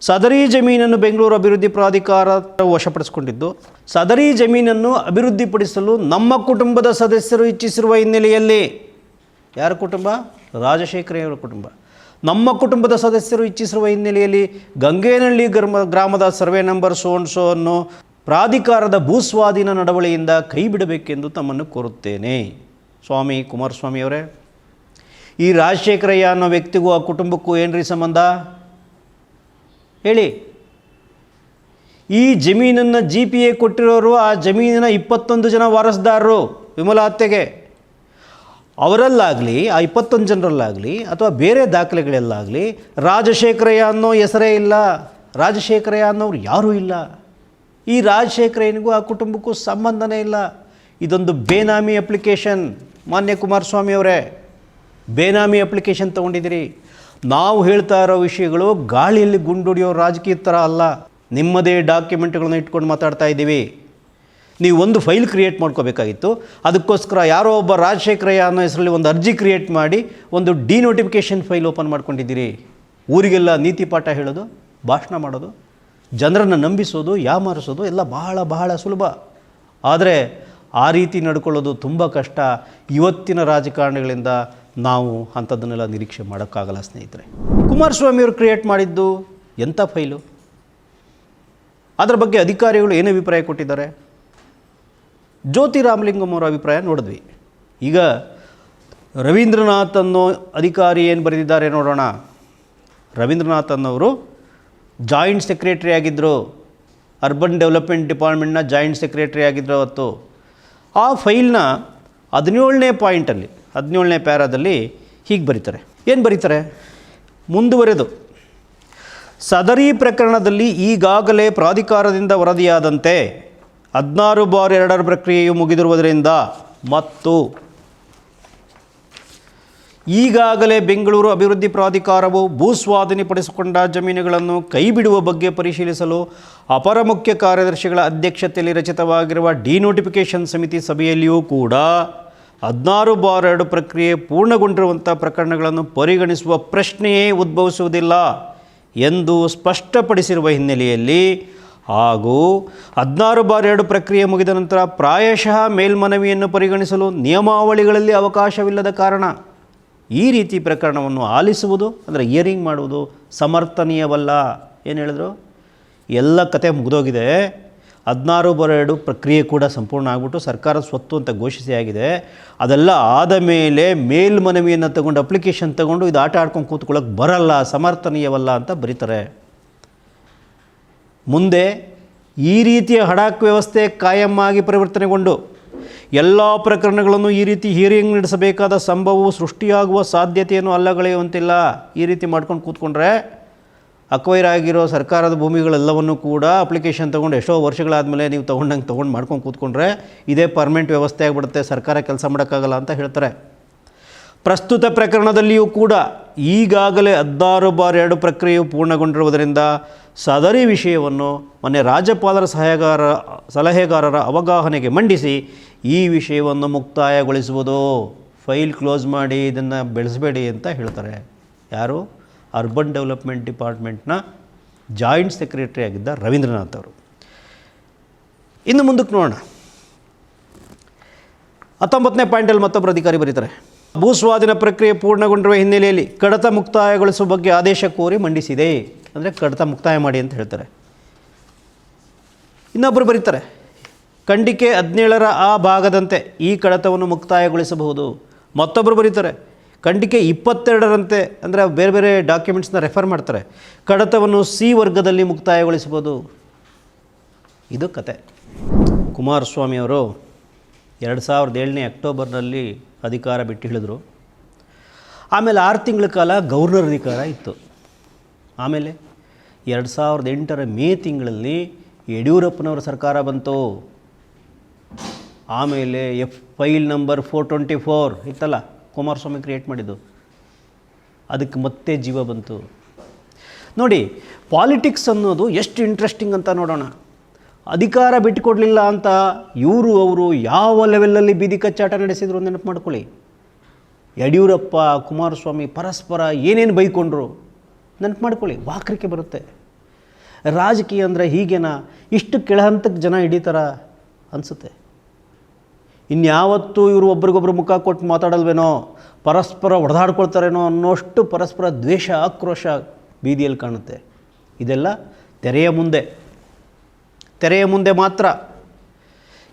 Speaker 2: ಸದರಿ ಜಮೀನನ್ನು ಬೆಂಗಳೂರು ಅಭಿವೃದ್ಧಿ ಪ್ರಾಧಿಕಾರ ವಶಪಡಿಸಿಕೊಂಡಿದ್ದು, ಸದರಿ ಜಮೀನನ್ನು ಅಭಿವೃದ್ಧಿಪಡಿಸಲು ನಮ್ಮ ಕುಟುಂಬದ ಸದಸ್ಯರು ಇಚ್ಛಿಸಿರುವ ಹಿನ್ನೆಲೆಯಲ್ಲಿ, ಯಾರ ಕುಟುಂಬ? ರಾಜಶೇಖರಯ್ಯನವರ ಕುಟುಂಬ. ನಮ್ಮ ಕುಟುಂಬದ ಸದಸ್ಯರು ಇಚ್ಛಿಸಿರುವ ಹಿನ್ನೆಲೆಯಲ್ಲಿ ಗಂಗೇನಹಳ್ಳಿ ಗ್ರಾಮದ ಸರ್ವೆ ನಂಬರ್ ಸೋನ್ಸೋ ಅನ್ನು ಪ್ರಾಧಿಕಾರದ ಭೂಸ್ವಾಧೀನ ನಡವಳಿಯಿಂದ ಕೈ ಬಿಡಬೇಕೆಂದು ತಮ್ಮನ್ನು ಕೋರುತ್ತೇನೆ. ಸ್ವಾಮಿ ಕುಮಾರಸ್ವಾಮಿಯವರೇ, ಈ ರಾಜಶೇಖರಯ್ಯ ಅನ್ನೋ ವ್ಯಕ್ತಿಗೂ ಆ ಕುಟುಂಬಕ್ಕೂ ಏನ್ರಿ ಸಂಬಂಧ ಹೇಳಿ? ಈ ಜಮೀನನ್ನು GPA ಕೊಟ್ಟಿರೋರು ಆ ಜಮೀನಿನ 21 ಜನ ವಾರಸುದಾರರು ವಿಮಲಾ ಅತ್ತೆಗೆ. ಅವರಲ್ಲಾಗಲಿ, ಆ 21 ಜನರಲ್ಲಾಗಲಿ ಅಥವಾ ಬೇರೆ ದಾಖಲೆಗಳಲ್ಲಾಗಲಿ ರಾಜಶೇಖರಯ್ಯ ಅನ್ನೋ ಹೆಸರೇ ಇಲ್ಲ. ರಾಜಶೇಖರಯ್ಯ ಅನ್ನೋರು ಯಾರೂ ಇಲ್ಲ. ಈ ರಾಜಶೇಖರಯ್ಯನಿಗೂ ಆ ಕುಟುಂಬಕ್ಕೂ ಸಂಬಂಧನೇ ಇಲ್ಲ. ಇದೊಂದು ಬೇನಾಮಿ ಅಪ್ಲಿಕೇಶನ್. ಮಾನ್ಯ ಕುಮಾರಸ್ವಾಮಿ ಅವರೇ, ಬೇನಾಮಿ ಅಪ್ಲಿಕೇಶನ್ ತೊಗೊಂಡಿದ್ದೀರಿ. ನಾವು ಹೇಳ್ತಾ ಇರೋ ವಿಷಯಗಳು ಗಾಳಿಯಲ್ಲಿ ಗುಂಡೊಡೆಯೋ ರಾಜಕೀಯ ಥರ ಅಲ್ಲ. ನಿಮ್ಮದೇ ಡಾಕ್ಯುಮೆಂಟ್ಗಳನ್ನ ಇಟ್ಕೊಂಡು ಮಾತಾಡ್ತಾ ಇದ್ದೀವಿ. ನೀವು ಒಂದು ಫೈಲ್ ಕ್ರಿಯೇಟ್ ಮಾಡ್ಕೋಬೇಕಾಗಿತ್ತು. ಅದಕ್ಕೋಸ್ಕರ ಯಾರೋ ಒಬ್ಬ ರಾಜಶೇಖರಯ್ಯ ಅನ್ನೋ ಹೆಸರಲ್ಲಿ ಒಂದು ಅರ್ಜಿ ಕ್ರಿಯೇಟ್ ಮಾಡಿ ಒಂದು ಡಿನೋಟಿಫಿಕೇಷನ್ ಫೈಲ್ ಓಪನ್ ಮಾಡ್ಕೊಂಡಿದ್ದೀರಿ. ಊರಿಗೆಲ್ಲ ನೀತಿ ಪಾಠ ಹೇಳೋದು, ಭಾಷಣ ಮಾಡೋದು, ಜನರನ್ನು ನಂಬಿಸೋದು, ಯಾಮಾರಿಸೋದು ಎಲ್ಲ ಬಹಳ ಸುಲಭ. ಆದರೆ ಆ ರೀತಿ ನಡ್ಕೊಳ್ಳೋದು ತುಂಬ ಕಷ್ಟ. ಇವತ್ತಿನ ರಾಜಕಾರಣಿಗಳಿಂದ ನಾವು ಅಂಥದ್ದನ್ನೆಲ್ಲ ನಿರೀಕ್ಷೆ ಮಾಡೋಕ್ಕಾಗಲ್ಲ ಸ್ನೇಹಿತರೆ. ಕುಮಾರಸ್ವಾಮಿಯವರು ಕ್ರಿಯೇಟ್ ಮಾಡಿದ್ದು ಎಂಥ ಫೈಲು? ಅದರ ಬಗ್ಗೆ ಅಧಿಕಾರಿಗಳು ಏನು ಅಭಿಪ್ರಾಯ ಕೊಟ್ಟಿದ್ದಾರೆ? ಜ್ಯೋತಿ ರಾಮಲಿಂಗಂ ಅವರ ಅಭಿಪ್ರಾಯ ನೋಡಿದ್ವಿ. ಈಗ ರವೀಂದ್ರನಾಥ್ ಅನ್ನೋ ಅಧಿಕಾರಿ ಏನು ಬರೆದಿದ್ದಾರೆ ನೋಡೋಣ. ರವೀಂದ್ರನಾಥ್ ಅನ್ನೋರು ಜಾಯಿಂಟ್ ಸೆಕ್ರೆಟರಿ ಆಗಿದ್ದರು. ಅರ್ಬನ್ ಡೆವಲಪ್ಮೆಂಟ್ ಡಿಪಾರ್ಟ್ಮೆಂಟ್ನ ಜಾಯಿಂಟ್ ಸೆಕ್ರೆಟರಿ ಆಗಿದ್ದರು ಅವತ್ತು. ಆ ಫೈಲ್ನ 17ನೇ ಪಾಯಿಂಟಲ್ಲಿ, 17ನೇ ಪ್ಯಾರಾದಲ್ಲಿ ಹೀಗೆ ಬರೀತಾರೆ. ಏನು ಬರೀತಾರೆ? ಮುಂದುವರೆದು, ಸದರಿ ಪ್ರಕರಣದಲ್ಲಿ ಈಗಾಗಲೇ ಪ್ರಾಧಿಕಾರದಿಂದ ವರದಿಯಾದಂತೆ 16/2 ಪ್ರಕ್ರಿಯೆಯು ಮುಗಿದಿರುವುದರಿಂದ ಮತ್ತು ಈಗಾಗಲೇ ಬೆಂಗಳೂರು ಅಭಿವೃದ್ಧಿ ಪ್ರಾಧಿಕಾರವು ಭೂಸ್ವಾಧೀನಪಡಿಸಿಕೊಂಡ ಜಮೀನುಗಳನ್ನು ಕೈಬಿಡುವ ಬಗ್ಗೆ ಪರಿಶೀಲಿಸಲು ಅಪರ ಮುಖ್ಯ ಕಾರ್ಯದರ್ಶಿಗಳ ಅಧ್ಯಕ್ಷತೆಯಲ್ಲಿ ರಚಿತವಾಗಿರುವ ಡಿನೋಟಿಫಿಕೇಷನ್ ಸಮಿತಿ ಸಭೆಯಲ್ಲಿಯೂ ಕೂಡ 16/2 ಪ್ರಕ್ರಿಯೆ ಪೂರ್ಣಗೊಂಡಿರುವಂಥ ಪ್ರಕರಣಗಳನ್ನು ಪರಿಗಣಿಸುವ ಪ್ರಶ್ನೆಯೇ ಉದ್ಭವಿಸುವುದಿಲ್ಲ ಎಂದು ಸ್ಪಷ್ಟಪಡಿಸಿರುವ ಹಿನ್ನೆಲೆಯಲ್ಲಿ ಹಾಗೂ 16/2 ಪ್ರಕ್ರಿಯೆ ಮುಗಿದ ನಂತರ ಪ್ರಾಯಶಃ ಮೇಲ್ಮನವಿಯನ್ನು ಪರಿಗಣಿಸಲು ನಿಯಮಾವಳಿಗಳಲ್ಲಿ ಅವಕಾಶವಿಲ್ಲದ ಕಾರಣ ಈ ರೀತಿ ಪ್ರಕರಣವನ್ನು ಆಲಿಸುವುದು, ಅಂದರೆ ಹಿಯರಿಂಗ್ ಮಾಡುವುದು ಸಮರ್ಥನೀಯವಲ್ಲ. ಏನು ಹೇಳಿದ್ರು? ಎಲ್ಲ ಕತೆ ಮುಗಿದೋಗಿದೆ. 16/2 ಪ್ರಕ್ರಿಯೆ ಕೂಡ ಸಂಪೂರ್ಣ ಆಗಿಬಿಟ್ಟು ಸರ್ಕಾರದ ಸ್ವತ್ತು ಅಂತ ಘೋಷಿಸಿ ಆಗಿದೆ. ಅದೆಲ್ಲ ಆದ ಮೇಲೆ ಮೇಲ್ಮನವಿಯನ್ನು ತಗೊಂಡು ಅಪ್ಲಿಕೇಶನ್ ತಗೊಂಡು ಇದು ಆಟ ಆಡ್ಕೊಂಡು ಕೂತ್ಕೊಳ್ಳೋಕೆ ಬರಲ್ಲ, ಸಮರ್ಥನೀಯವಲ್ಲ ಅಂತ ಬರೀತಾರೆ. ಮುಂದೆ ಈ ರೀತಿಯ ಹಡಾಕ್ ವ್ಯವಸ್ಥೆ ಕಾಯಮ್ಮಾಗಿ ಪರಿವರ್ತನೆಗೊಂಡು ಎಲ್ಲ ಪ್ರಕರಣಗಳನ್ನು ಈ ರೀತಿ ಹಿಯರಿಂಗ್ ನಡೆಸಬೇಕಾದ ಸಂಭವವು ಸೃಷ್ಟಿಯಾಗುವ ಸಾಧ್ಯತೆಯನ್ನು ಅಲ್ಲಗಳೆಯುವಂತಿಲ್ಲ. ಈ ರೀತಿ ಮಾಡ್ಕೊಂಡು ಕೂತ್ಕೊಂಡ್ರೆ ಅಕ್ವೈರ್ ಆಗಿರೋ ಸರ್ಕಾರದ ಭೂಮಿಗಳೆಲ್ಲವನ್ನೂ ಕೂಡ ಅಪ್ಲಿಕೇಶನ್ ತೊಗೊಂಡು ಎಷ್ಟೋ ವರ್ಷಗಳಾದಮೇಲೆ ನೀವು ತೊಗೊಂಡು ಮಾಡ್ಕೊಂಡು ಕೂತ್ಕೊಂಡ್ರೆ ಇದೇ ಪರ್ಮನೆಂಟ್ ವ್ಯವಸ್ಥೆ ಆಗಿಬಿಡುತ್ತೆ, ಸರ್ಕಾರ ಕೆಲಸ ಮಾಡೋಕ್ಕಾಗಲ್ಲ ಅಂತ ಹೇಳ್ತಾರೆ. ಪ್ರಸ್ತುತ ಪ್ರಕರಣದಲ್ಲಿಯೂ ಕೂಡ ಈಗಾಗಲೇ 16/2 ಪ್ರಕ್ರಿಯೆಯು ಪೂರ್ಣಗೊಂಡಿರುವುದರಿಂದ ಸದರಿ ವಿಷಯವನ್ನು ಮೊನ್ನೆ ರಾಜ್ಯಪಾಲರ ಸಲಹೆಗಾರರ ಅವಗಾಹನೆಗೆ ಮಂಡಿಸಿ ಈ ವಿಷಯವನ್ನು ಮುಕ್ತಾಯಗೊಳಿಸುವುದು. ಫೈಲ್ ಕ್ಲೋಸ್ ಮಾಡಿ ಇದನ್ನು ಬೆಳೆಸಬೇಡಿ ಅಂತ ಹೇಳ್ತಾರೆ. ಯಾರು? ಅರ್ಬನ್ ಡೆವಲಪ್ಮೆಂಟ್ ಡಿಪಾರ್ಟ್ಮೆಂಟ್ನ ಜಾಯಿಂಟ್ ಸೆಕ್ರೆಟರಿ ಆಗಿದ್ದ ರವೀಂದ್ರನಾಥ್ ಅವರು. ಇನ್ನು ಮುಂದಕ್ಕೆ ನೋಡೋಣ. 19ನೇ ಪಾಯಿಂಟಲ್ಲಿ ಮತ್ತೊಬ್ಬರು ಅಧಿಕಾರಿ ಬರೀತಾರೆ. ಭೂಸ್ವಾಧೀನ ಪ್ರಕ್ರಿಯೆ ಪೂರ್ಣಗೊಂಡಿರುವ ಹಿನ್ನೆಲೆಯಲ್ಲಿ ಕಡತ ಮುಕ್ತಾಯಗೊಳಿಸುವ ಬಗ್ಗೆ ಆದೇಶ ಕೋರಿ ಮಂಡಿಸಿದೆ. ಅಂದರೆ ಕಡತ ಮುಕ್ತಾಯ ಮಾಡಿ ಅಂತ ಹೇಳ್ತಾರೆ. ಇನ್ನೊಬ್ಬರು ಬರೀತಾರೆ, ಖಂಡಿಕೆ 17ರ ಆ ಭಾಗದಂತೆ ಈ ಕಡತವನ್ನು ಮುಕ್ತಾಯಗೊಳಿಸಬಹುದು. ಮತ್ತೊಬ್ಬರು ಬರೀತಾರೆ, ಖಂಡಿಕೆ 22ರಂತೆ, ಅಂದರೆ ಬೇರೆ ಬೇರೆ ಡಾಕ್ಯುಮೆಂಟ್ಸ್ನ ರೆಫರ್ ಮಾಡ್ತಾರೆ, ಕಡತವನ್ನು C ವರ್ಗದಲ್ಲಿ ಮುಕ್ತಾಯಗೊಳಿಸಬಹುದು. ಇದು ಕತೆ. ಕುಮಾರಸ್ವಾಮಿಯವರು 2007ನೇ ಅಕ್ಟೋಬರ್ನಲ್ಲಿ ಅಧಿಕಾರ ಬಿಟ್ಟು ಹೇಳಿದ್ರು. ಆಮೇಲೆ 6 ತಿಂಗಳ ಕಾಲ ಗವರ್ನರ್ ಅಧಿಕಾರ ಇತ್ತು. ಆಮೇಲೆ 2008ರ ಮೇ ತಿಂಗಳಲ್ಲಿ ಯಡಿಯೂರಪ್ಪನವರ ಸರ್ಕಾರ ಬಂತು. ಆಮೇಲೆ ಫೈಲ್ ನಂಬರ್ 424 ಇತ್ತಲ್ಲ, ಕುಮಾರಸ್ವಾಮಿ ಕ್ರಿಯೇಟ್ ಮಾಡಿದ್ದು, ಅದಕ್ಕೆ ಮತ್ತೆ ಜೀವ ಬಂತು. ನೋಡಿ, ಪಾಲಿಟಿಕ್ಸ್ ಅನ್ನೋದು ಎಷ್ಟು ಇಂಟ್ರೆಸ್ಟಿಂಗ್ ಅಂತ ನೋಡೋಣ. ಅಧಿಕಾರ ಬಿಟ್ಟುಕೊಡಲಿಲ್ಲ ಅಂತ ಅವರು ಯಾವ ಲೆವೆಲಲ್ಲಿ ಬೀದಿ ಕಚ್ಚಾಟ ನಡೆಸಿದ್ರು ನೆನಪು ಮಾಡ್ಕೊಳ್ಳಿ. ಯಡಿಯೂರಪ್ಪ ಕುಮಾರಸ್ವಾಮಿ ಪರಸ್ಪರ ಏನೇನು ಬೈಕೊಂಡ್ರು ನೆನಪು ಮಾಡ್ಕೊಳ್ಳಿ. ವಾಕರಿಕೆ ಬರುತ್ತೆ. ರಾಜಕೀಯ ಅಂದರೆ ಹೀಗೇನಾ, ಇಷ್ಟು ಕೆಳಹಂತಕ್ಕೆ ಜನ ಹಿಡಿತಾರ ಅನಿಸುತ್ತೆ. ಇನ್ಯಾವತ್ತೂ ಇವರು ಒಬ್ರಿಗೊಬ್ರು ಮುಖ ಕೊಟ್ಟು ಮಾತಾಡಲ್ವೇನೋ, ಪರಸ್ಪರ ಹೊಡೆದಾಡ್ಕೊಳ್ತಾರೇನೋ ಅನ್ನೋಷ್ಟು ಪರಸ್ಪರ ದ್ವೇಷ, ಆಕ್ರೋಶ ಬೀದಿಯಲ್ಲಿ ಕಾಣುತ್ತೆ. ಇದೆಲ್ಲ ತೆರೆಯ ಮುಂದೆ ಮಾತ್ರ.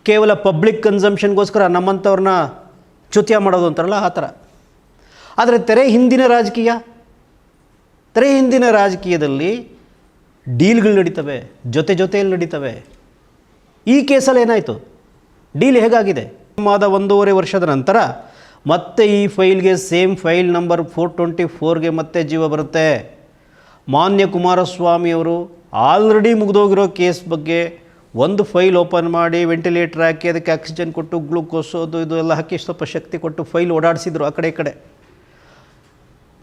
Speaker 2: ಕೇವಲ ಪಬ್ಲಿಕ್ ಕನ್ಸಂಪ್ಷನ್ಗೋಸ್ಕರ ನಮ್ಮಂಥವ್ರನ್ನ ಚ್ಯುತ್ಯ ಮಾಡೋದು ಅಂತಾರಲ್ಲ, ಆ ಥರ. ಆದರೆ ತೆರೆ ಹಿಂದಿನ ರಾಜಕೀಯದಲ್ಲಿ ಡೀಲ್ಗಳು ನಡೀತವೆ, ಜೊತೆಯಲ್ಲಿ ನಡೀತವೆ. ಈ ಕೇಸಲ್ಲಿ ಏನಾಯಿತು? ಡೀಲ್ ಹೇಗಾಗಿದೆ? 1.5 ವರ್ಷದ ನಂತರ ಮತ್ತೆ ಈ ಫೈಲ್ಗೆ ಸೇಮ್ ಫೈಲ್ ನಂಬರ್ 424ಗೆ ಮತ್ತೆ ಜೀವ ಬರುತ್ತೆ. ಮಾನ್ಯ ಕುಮಾರಸ್ವಾಮಿಯವರು ಆಲ್ರೆಡಿ ಮುಗಿದೋಗಿರೋ ಕೇಸ್ ಬಗ್ಗೆ ಒಂದು ಫೈಲ್ ಓಪನ್ ಮಾಡಿ ವೆಂಟಿಲೇಟರ್ ಹಾಕಿ ಅದಕ್ಕೆ ಆಕ್ಸಿಜನ್ ಕೊಟ್ಟು ಗ್ಲೂಕೋಸು ಇದು ಎಲ್ಲ ಹಾಕಿ ಸ್ವಲ್ಪ ಶಕ್ತಿ ಕೊಟ್ಟು ಫೈಲ್ ಓಡಾಡಿಸಿದ್ರು ಆ ಕಡೆ ಈ ಕಡೆ.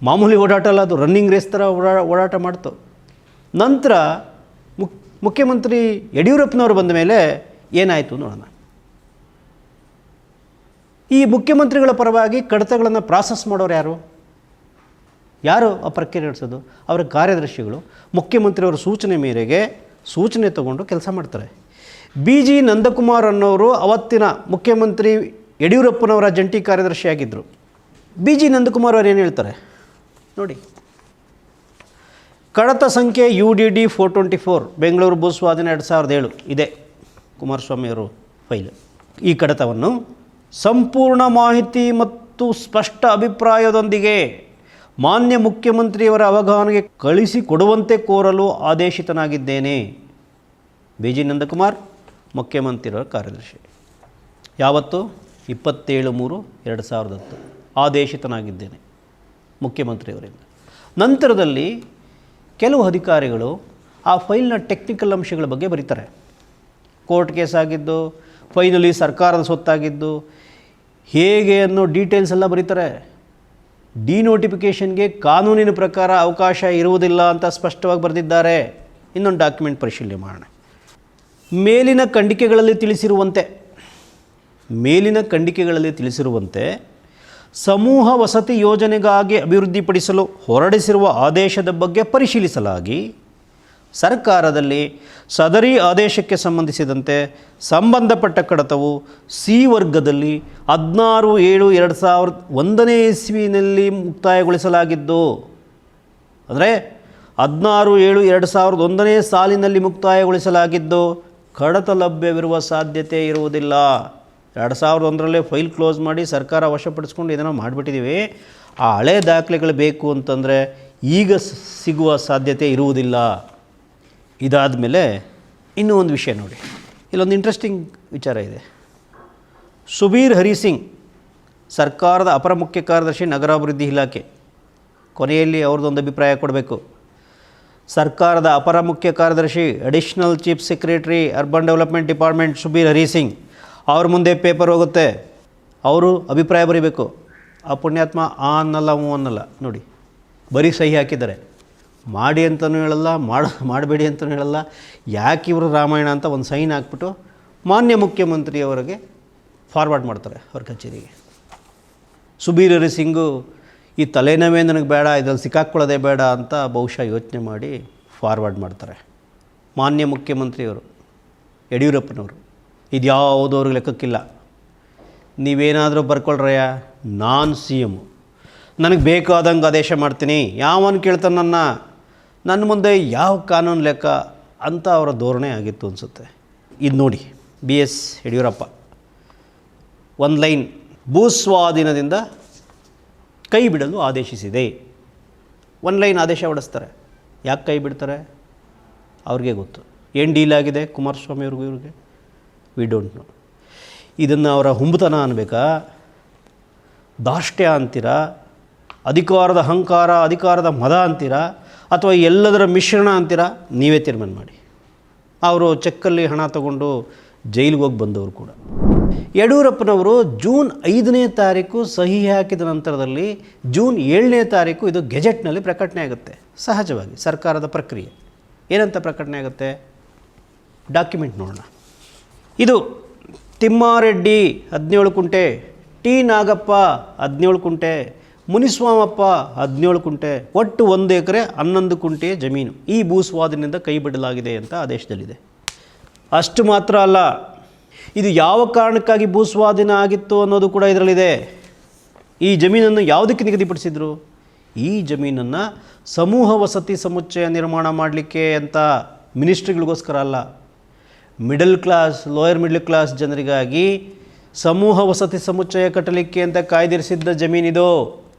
Speaker 2: ಮಾಮೂಲಿ ಓಡಾಟ ಅಲ್ಲ, ಅದು ರನ್ನಿಂಗ್ ರೇಸ್ ಥರ ಓಡಾಟ ಮಾಡ್ತು. ನಂತರ ಮುಖ್ಯಮಂತ್ರಿ ಯಡಿಯೂರಪ್ಪನವರು ಬಂದ ಮೇಲೆ ಏನಾಯಿತು ನೋಡೋಣ. ಈ ಮುಖ್ಯಮಂತ್ರಿಗಳ ಪರವಾಗಿ ಕಡತಗಳನ್ನು ಪ್ರಾಸೆಸ್ ಮಾಡೋರು ಯಾರು ಆ ಪ್ರಕ್ರಿಯೆ ನಡೆಸೋದು? ಅವರ ಕಾರ್ಯದರ್ಶಿಗಳು ಮುಖ್ಯಮಂತ್ರಿಯವರ ಸೂಚನೆ ಮೇರೆಗೆ ಸೂಚನೆ ತಗೊಂಡು ಕೆಲಸ ಮಾಡ್ತಾರೆ. BG ನಂದಕುಮಾರ್ ಅನ್ನೋರು ಅವತ್ತಿನ ಮುಖ್ಯಮಂತ್ರಿ ಯಡಿಯೂರಪ್ಪನವರ ಜಂಟಿ ಕಾರ್ಯದರ್ಶಿಯಾಗಿದ್ದರು. BG ನಂದಕುಮಾರ್ ಅವರು ಏನು ಹೇಳ್ತಾರೆ ನೋಡಿ. ಕಡತ ಸಂಖ್ಯೆ UDD 424 ಬೆಂಗಳೂರು ಭೂಸ್ವಾಧೀನ 2007 ಇದೆ ಕುಮಾರಸ್ವಾಮಿಯವರು ಫೈಲ್. ಈ ಕಡತವನ್ನು ಸಂಪೂರ್ಣ ಮಾಹಿತಿ ಮತ್ತು ಸ್ಪಷ್ಟ ಅಭಿಪ್ರಾಯದೊಂದಿಗೆ ಮಾನ್ಯ ಮುಖ್ಯಮಂತ್ರಿಯವರ ಅವಗಾಹನೆಗೆ ಕಳಿಸಿಕೊಡುವಂತೆ ಕೋರಲು ಆದೇಶಿತನಾಗಿದ್ದೇನೆ. BG ನಂದಕುಮಾರ್ ಮುಖ್ಯಮಂತ್ರಿಯವರ ಕಾರ್ಯದರ್ಶಿ. ಯಾವತ್ತು? 27/3/2010 ಆದೇಶಿತನಾಗಿದ್ದೇನೆ ಮುಖ್ಯಮಂತ್ರಿಯವರಿಂದ. ನಂತರದಲ್ಲಿ ಕೆಲವು ಅಧಿಕಾರಿಗಳು ಆ ಫೈಲ್ನ ಟೆಕ್ನಿಕಲ್ ಅಂಶಗಳ ಬಗ್ಗೆ ಬರೀತಾರೆ. ಕೋರ್ಟ್ ಕೇಸ್ ಆಗಿದ್ದು, ಫೈನಲಿ ಸರ್ಕಾರದ ಸೊತ್ತಾಗಿದ್ದು, ಹೇಗೆ ಅನ್ನೋ ಡೀಟೇಲ್ಸ್ ಎಲ್ಲ ಬರೀತಾರೆ. ಡಿನೋಟಿಫಿಕೇಷನ್ಗೆ ಕಾನೂನಿನ ಪ್ರಕಾರ ಅವಕಾಶ ಇರುವುದಿಲ್ಲ ಅಂತ ಸ್ಪಷ್ಟವಾಗಿ ಬರೆದಿದ್ದಾರೆ. ಇನ್ನೊಂದು ಡಾಕ್ಯುಮೆಂಟ್ ಪರಿಶೀಲನೆ ಮಾಡೋಣ. ಮೇಲಿನ ಖಂಡಿಕೆಗಳಲ್ಲಿ ತಿಳಿಸಿರುವಂತೆ ಸಮೂಹ ವಸತಿ ಯೋಜನೆಗಾಗಿ ಅಭಿವೃದ್ಧಿಪಡಿಸಲು ಹೊರಡಿಸಿರುವ ಆದೇಶದ ಬಗ್ಗೆ ಪರಿಶೀಲಿಸಲಾಗಿ ಸರ್ಕಾರದಲ್ಲಿ ಸದರಿ ಆದೇಶಕ್ಕೆ ಸಂಬಂಧಿಸಿದಂತೆ ಸಂಬಂಧಪಟ್ಟ ಕಡತವು ಸಿ ವರ್ಗದಲ್ಲಿ 16/7/2001 ಇಸ್ವಿನಲ್ಲಿ ಮುಕ್ತಾಯಗೊಳಿಸಲಾಗಿದ್ದು, ಅಂದರೆ 16/7/2001 ಸಾಲಿನಲ್ಲಿ ಮುಕ್ತಾಯಗೊಳಿಸಲಾಗಿದ್ದು ಕಡತ ಲಭ್ಯವಿರುವ ಸಾಧ್ಯತೆ ಇರುವುದಿಲ್ಲ. 2001ರಲ್ಲೇ ಫೈಲ್ ಕ್ಲೋಸ್ ಮಾಡಿ ಸರ್ಕಾರ ವಶಪಡಿಸ್ಕೊಂಡು ಇದನ್ನು ಮಾಡಿಬಿಟ್ಟಿದ್ದೀವಿ. ಆ ಹಳೆ ದಾಖಲೆಗಳು ಬೇಕು ಅಂತಂದರೆ ಈಗ ಸಿಗುವ ಸಾಧ್ಯತೆ ಇರುವುದಿಲ್ಲ. ಇದಾದ ಮೇಲೆ ಇನ್ನೂ ಒಂದು ವಿಷಯ ನೋಡಿ, ಇಲ್ಲೊಂದು ಇಂಟ್ರೆಸ್ಟಿಂಗ್ ವಿಚಾರ ಇದೆ. ಸುಬೀರ್ ಹರಿಸಿಂಗ್ ಸರ್ಕಾರದ ಅಪರ ಮುಖ್ಯ ಕಾರ್ಯದರ್ಶಿ ನಗರಾಭಿವೃದ್ಧಿ ಇಲಾಖೆ, ಕೊನೆಯಲ್ಲಿ ಅವ್ರದ್ದೊಂದು ಅಭಿಪ್ರಾಯ ಕೊಡಬೇಕು. ಸರ್ಕಾರದ ಅಪರ ಮುಖ್ಯ ಕಾರ್ಯದರ್ಶಿ additional chief secretary urban development department Subir Harisingh ಅವ್ರ ಮುಂದೆ ಪೇಪರ್ ಹೋಗುತ್ತೆ. ಅವರು ಅಭಿಪ್ರಾಯ ಬರೀಬೇಕು. ಆ ಪುಣ್ಯಾತ್ಮ ಅನ್ನಲ್ಲ ಅನ್ನಲ್ಲ ನೋಡಿ, ಬರೀ ಸಹಿ ಹಾಕಿದ್ದಾರೆ. ಮಾಡಿ ಅಂತಲೂ ಹೇಳಲ್ಲ, ಮಾಡಬೇಡಿ ಅಂತಲೂ ಹೇಳಲ್ಲ. ಯಾಕೆ ಇವರು ರಾಮಾಯಣ ಅಂತ ಒಂದು ಸೈನ್ ಹಾಕ್ಬಿಟ್ಟು ಮಾನ್ಯ ಮುಖ್ಯಮಂತ್ರಿಯವರಿಗೆ ಫಾರ್ವರ್ಡ್ ಮಾಡ್ತಾರೆ ಅವ್ರ ಕಚೇರಿಗೆ. ಸುಬೀರ್ ಹರಿಸಿಂಗು ಈ ತಲೆನೋವೇ ನನಗೆ ಬೇಡ, ಇದರಲ್ಲಿ ಸಿಕ್ಕಾಕ್ಕೊಳ್ಳೋದೇ ಬೇಡ ಅಂತ ಬಹುಶಃ ಯೋಚನೆ ಮಾಡಿ ಫಾರ್ವರ್ಡ್ ಮಾಡ್ತಾರೆ. ಮಾನ್ಯ ಮುಖ್ಯಮಂತ್ರಿಯವರು ಯಡಿಯೂರಪ್ಪನವರು ಇದ್ಯಾವುದೋ ಅವ್ರಿಗೆ ಲೆಕ್ಕಕ್ಕಿಲ್ಲ. ನೀವೇನಾದರೂ ಬರ್ಕೊಳ್ರಯ್ಯ, ನಾನು CM, ನನಗೆ ಬೇಕಾದಂಗೆ ಆದೇಶ ಮಾಡ್ತೀನಿ, ಯಾವನು ಕೇಳ್ತಾನೆ ನನ್ನ ಮುಂದೆ ಯಾವ ಕಾನೂನು ಲೆಕ್ಕ ಅಂತ ಅವರ ಧೋರಣೆ ಆಗಿತ್ತು ಅನಿಸುತ್ತೆ. ಇದು ನೋಡಿ, BS ಯಡಿಯೂರಪ್ಪ ಒಂದು ಲೈನ್, ಭೂಸ್ವಾಧೀನದಿಂದ ಕೈ ಬಿಡಲು ಆದೇಶಿಸಿದೆ. ಒಂದು ಲೈನ್ ಆದೇಶ ಹೊಡಿಸ್ತಾರೆ. ಯಾಕೆ ಕೈ ಬಿಡ್ತಾರೆ ಅವ್ರಿಗೆ ಗೊತ್ತು. ಏನು ಡೀಲ್ ಆಗಿದೆ ಕುಮಾರಸ್ವಾಮಿ ಅವ್ರಿಗೂ ಇವ್ರಿಗೆ, ವಿ ಡೋಂಟ್ ನೋ. ಇದನ್ನು ಅವರ ಹುಂಬತನ ಅನ್ಬೇಕಾ, ದಾಷ್ಟ್ಯ ಅಂತೀರಾ, ಅಧಿಕಾರದ ಅಹಂಕಾರ, ಅಧಿಕಾರದ ಮದ ಅಂತೀರಾ, ಅಥವಾ ಎಲ್ಲದರ ಮಿಶ್ರಣ ಅಂತೀರಾ? ನೀವೇ ತೀರ್ಮಾನ ಮಾಡಿ. ಅವರು ಚೆಕ್ಕಲ್ಲಿ ಹಣ ತಗೊಂಡು ಜೈಲಿಗೆ ಹೋಗಿ ಬಂದವರು ಕೂಡ. ಯಡಿಯೂರಪ್ಪನವರು ಜೂನ್ 5ನೇ ತಾರೀಕು ಸಹಿ ಹಾಕಿದ ನಂತರದಲ್ಲಿ ಜೂನ್ 7ನೇ ತಾರೀಕು ಇದು ಗೆಜೆಟ್ನಲ್ಲಿ ಪ್ರಕಟಣೆ ಆಗುತ್ತೆ. ಸಹಜವಾಗಿ ಸರ್ಕಾರದ ಪ್ರಕ್ರಿಯೆ. ಏನಂತ ಪ್ರಕಟಣೆ ಆಗುತ್ತೆ? ಡಾಕ್ಯುಮೆಂಟ್ ನೋಡೋಣ. ಇದು ತಿಮ್ಮಾರೆಡ್ಡಿ 17 ಕುಂಟೆ, ಟಿ ನಾಗಪ್ಪ 17 ಕುಂಟೆ, ಮುನಿಸ್ವಾಮಪ್ಪ 17 ಕುಂಟೆ, ಒಟ್ಟು 1 ಎಕರೆ 11 ಕುಂಟೆಯ ಜಮೀನು ಈ ಭೂಸ್ವಾಧೀನದಿಂದ ಕೈ ಬಿಡಲಾಗಿದೆ ಅಂತ ಆದೇಶದಲ್ಲಿದೆ. ಅಷ್ಟು ಮಾತ್ರ ಅಲ್ಲ, ಇದು ಯಾವ ಕಾರಣಕ್ಕಾಗಿ ಭೂಸ್ವಾಧೀನ ಆಗಿತ್ತು ಅನ್ನೋದು ಕೂಡ ಇದರಲ್ಲಿದೆ. ಈ ಜಮೀನನ್ನು ಯಾವುದಕ್ಕೆ ನಿಗದಿಪಡಿಸಿದರು? ಈ ಜಮೀನನ್ನು ಸಮೂಹ ವಸತಿ ಸಮುಚ್ಚಯ ನಿರ್ಮಾಣ ಮಾಡಲಿಕ್ಕೆ ಅಂತ ಮಿನಿಸ್ಟ್ರಿಗಳಿಗೋಸ್ಕರ ಅಲ್ಲ, middle class, lower middle class ಜನರಿಗಾಗಿ ಸಮೂಹ ವಸತಿ ಸಮುಚ್ಚಯ ಕಟ್ಟಲಿಕ್ಕೆ ಅಂತ ಕಾಯ್ದಿರಿಸಿದ್ದ ಜಮೀನಿದು.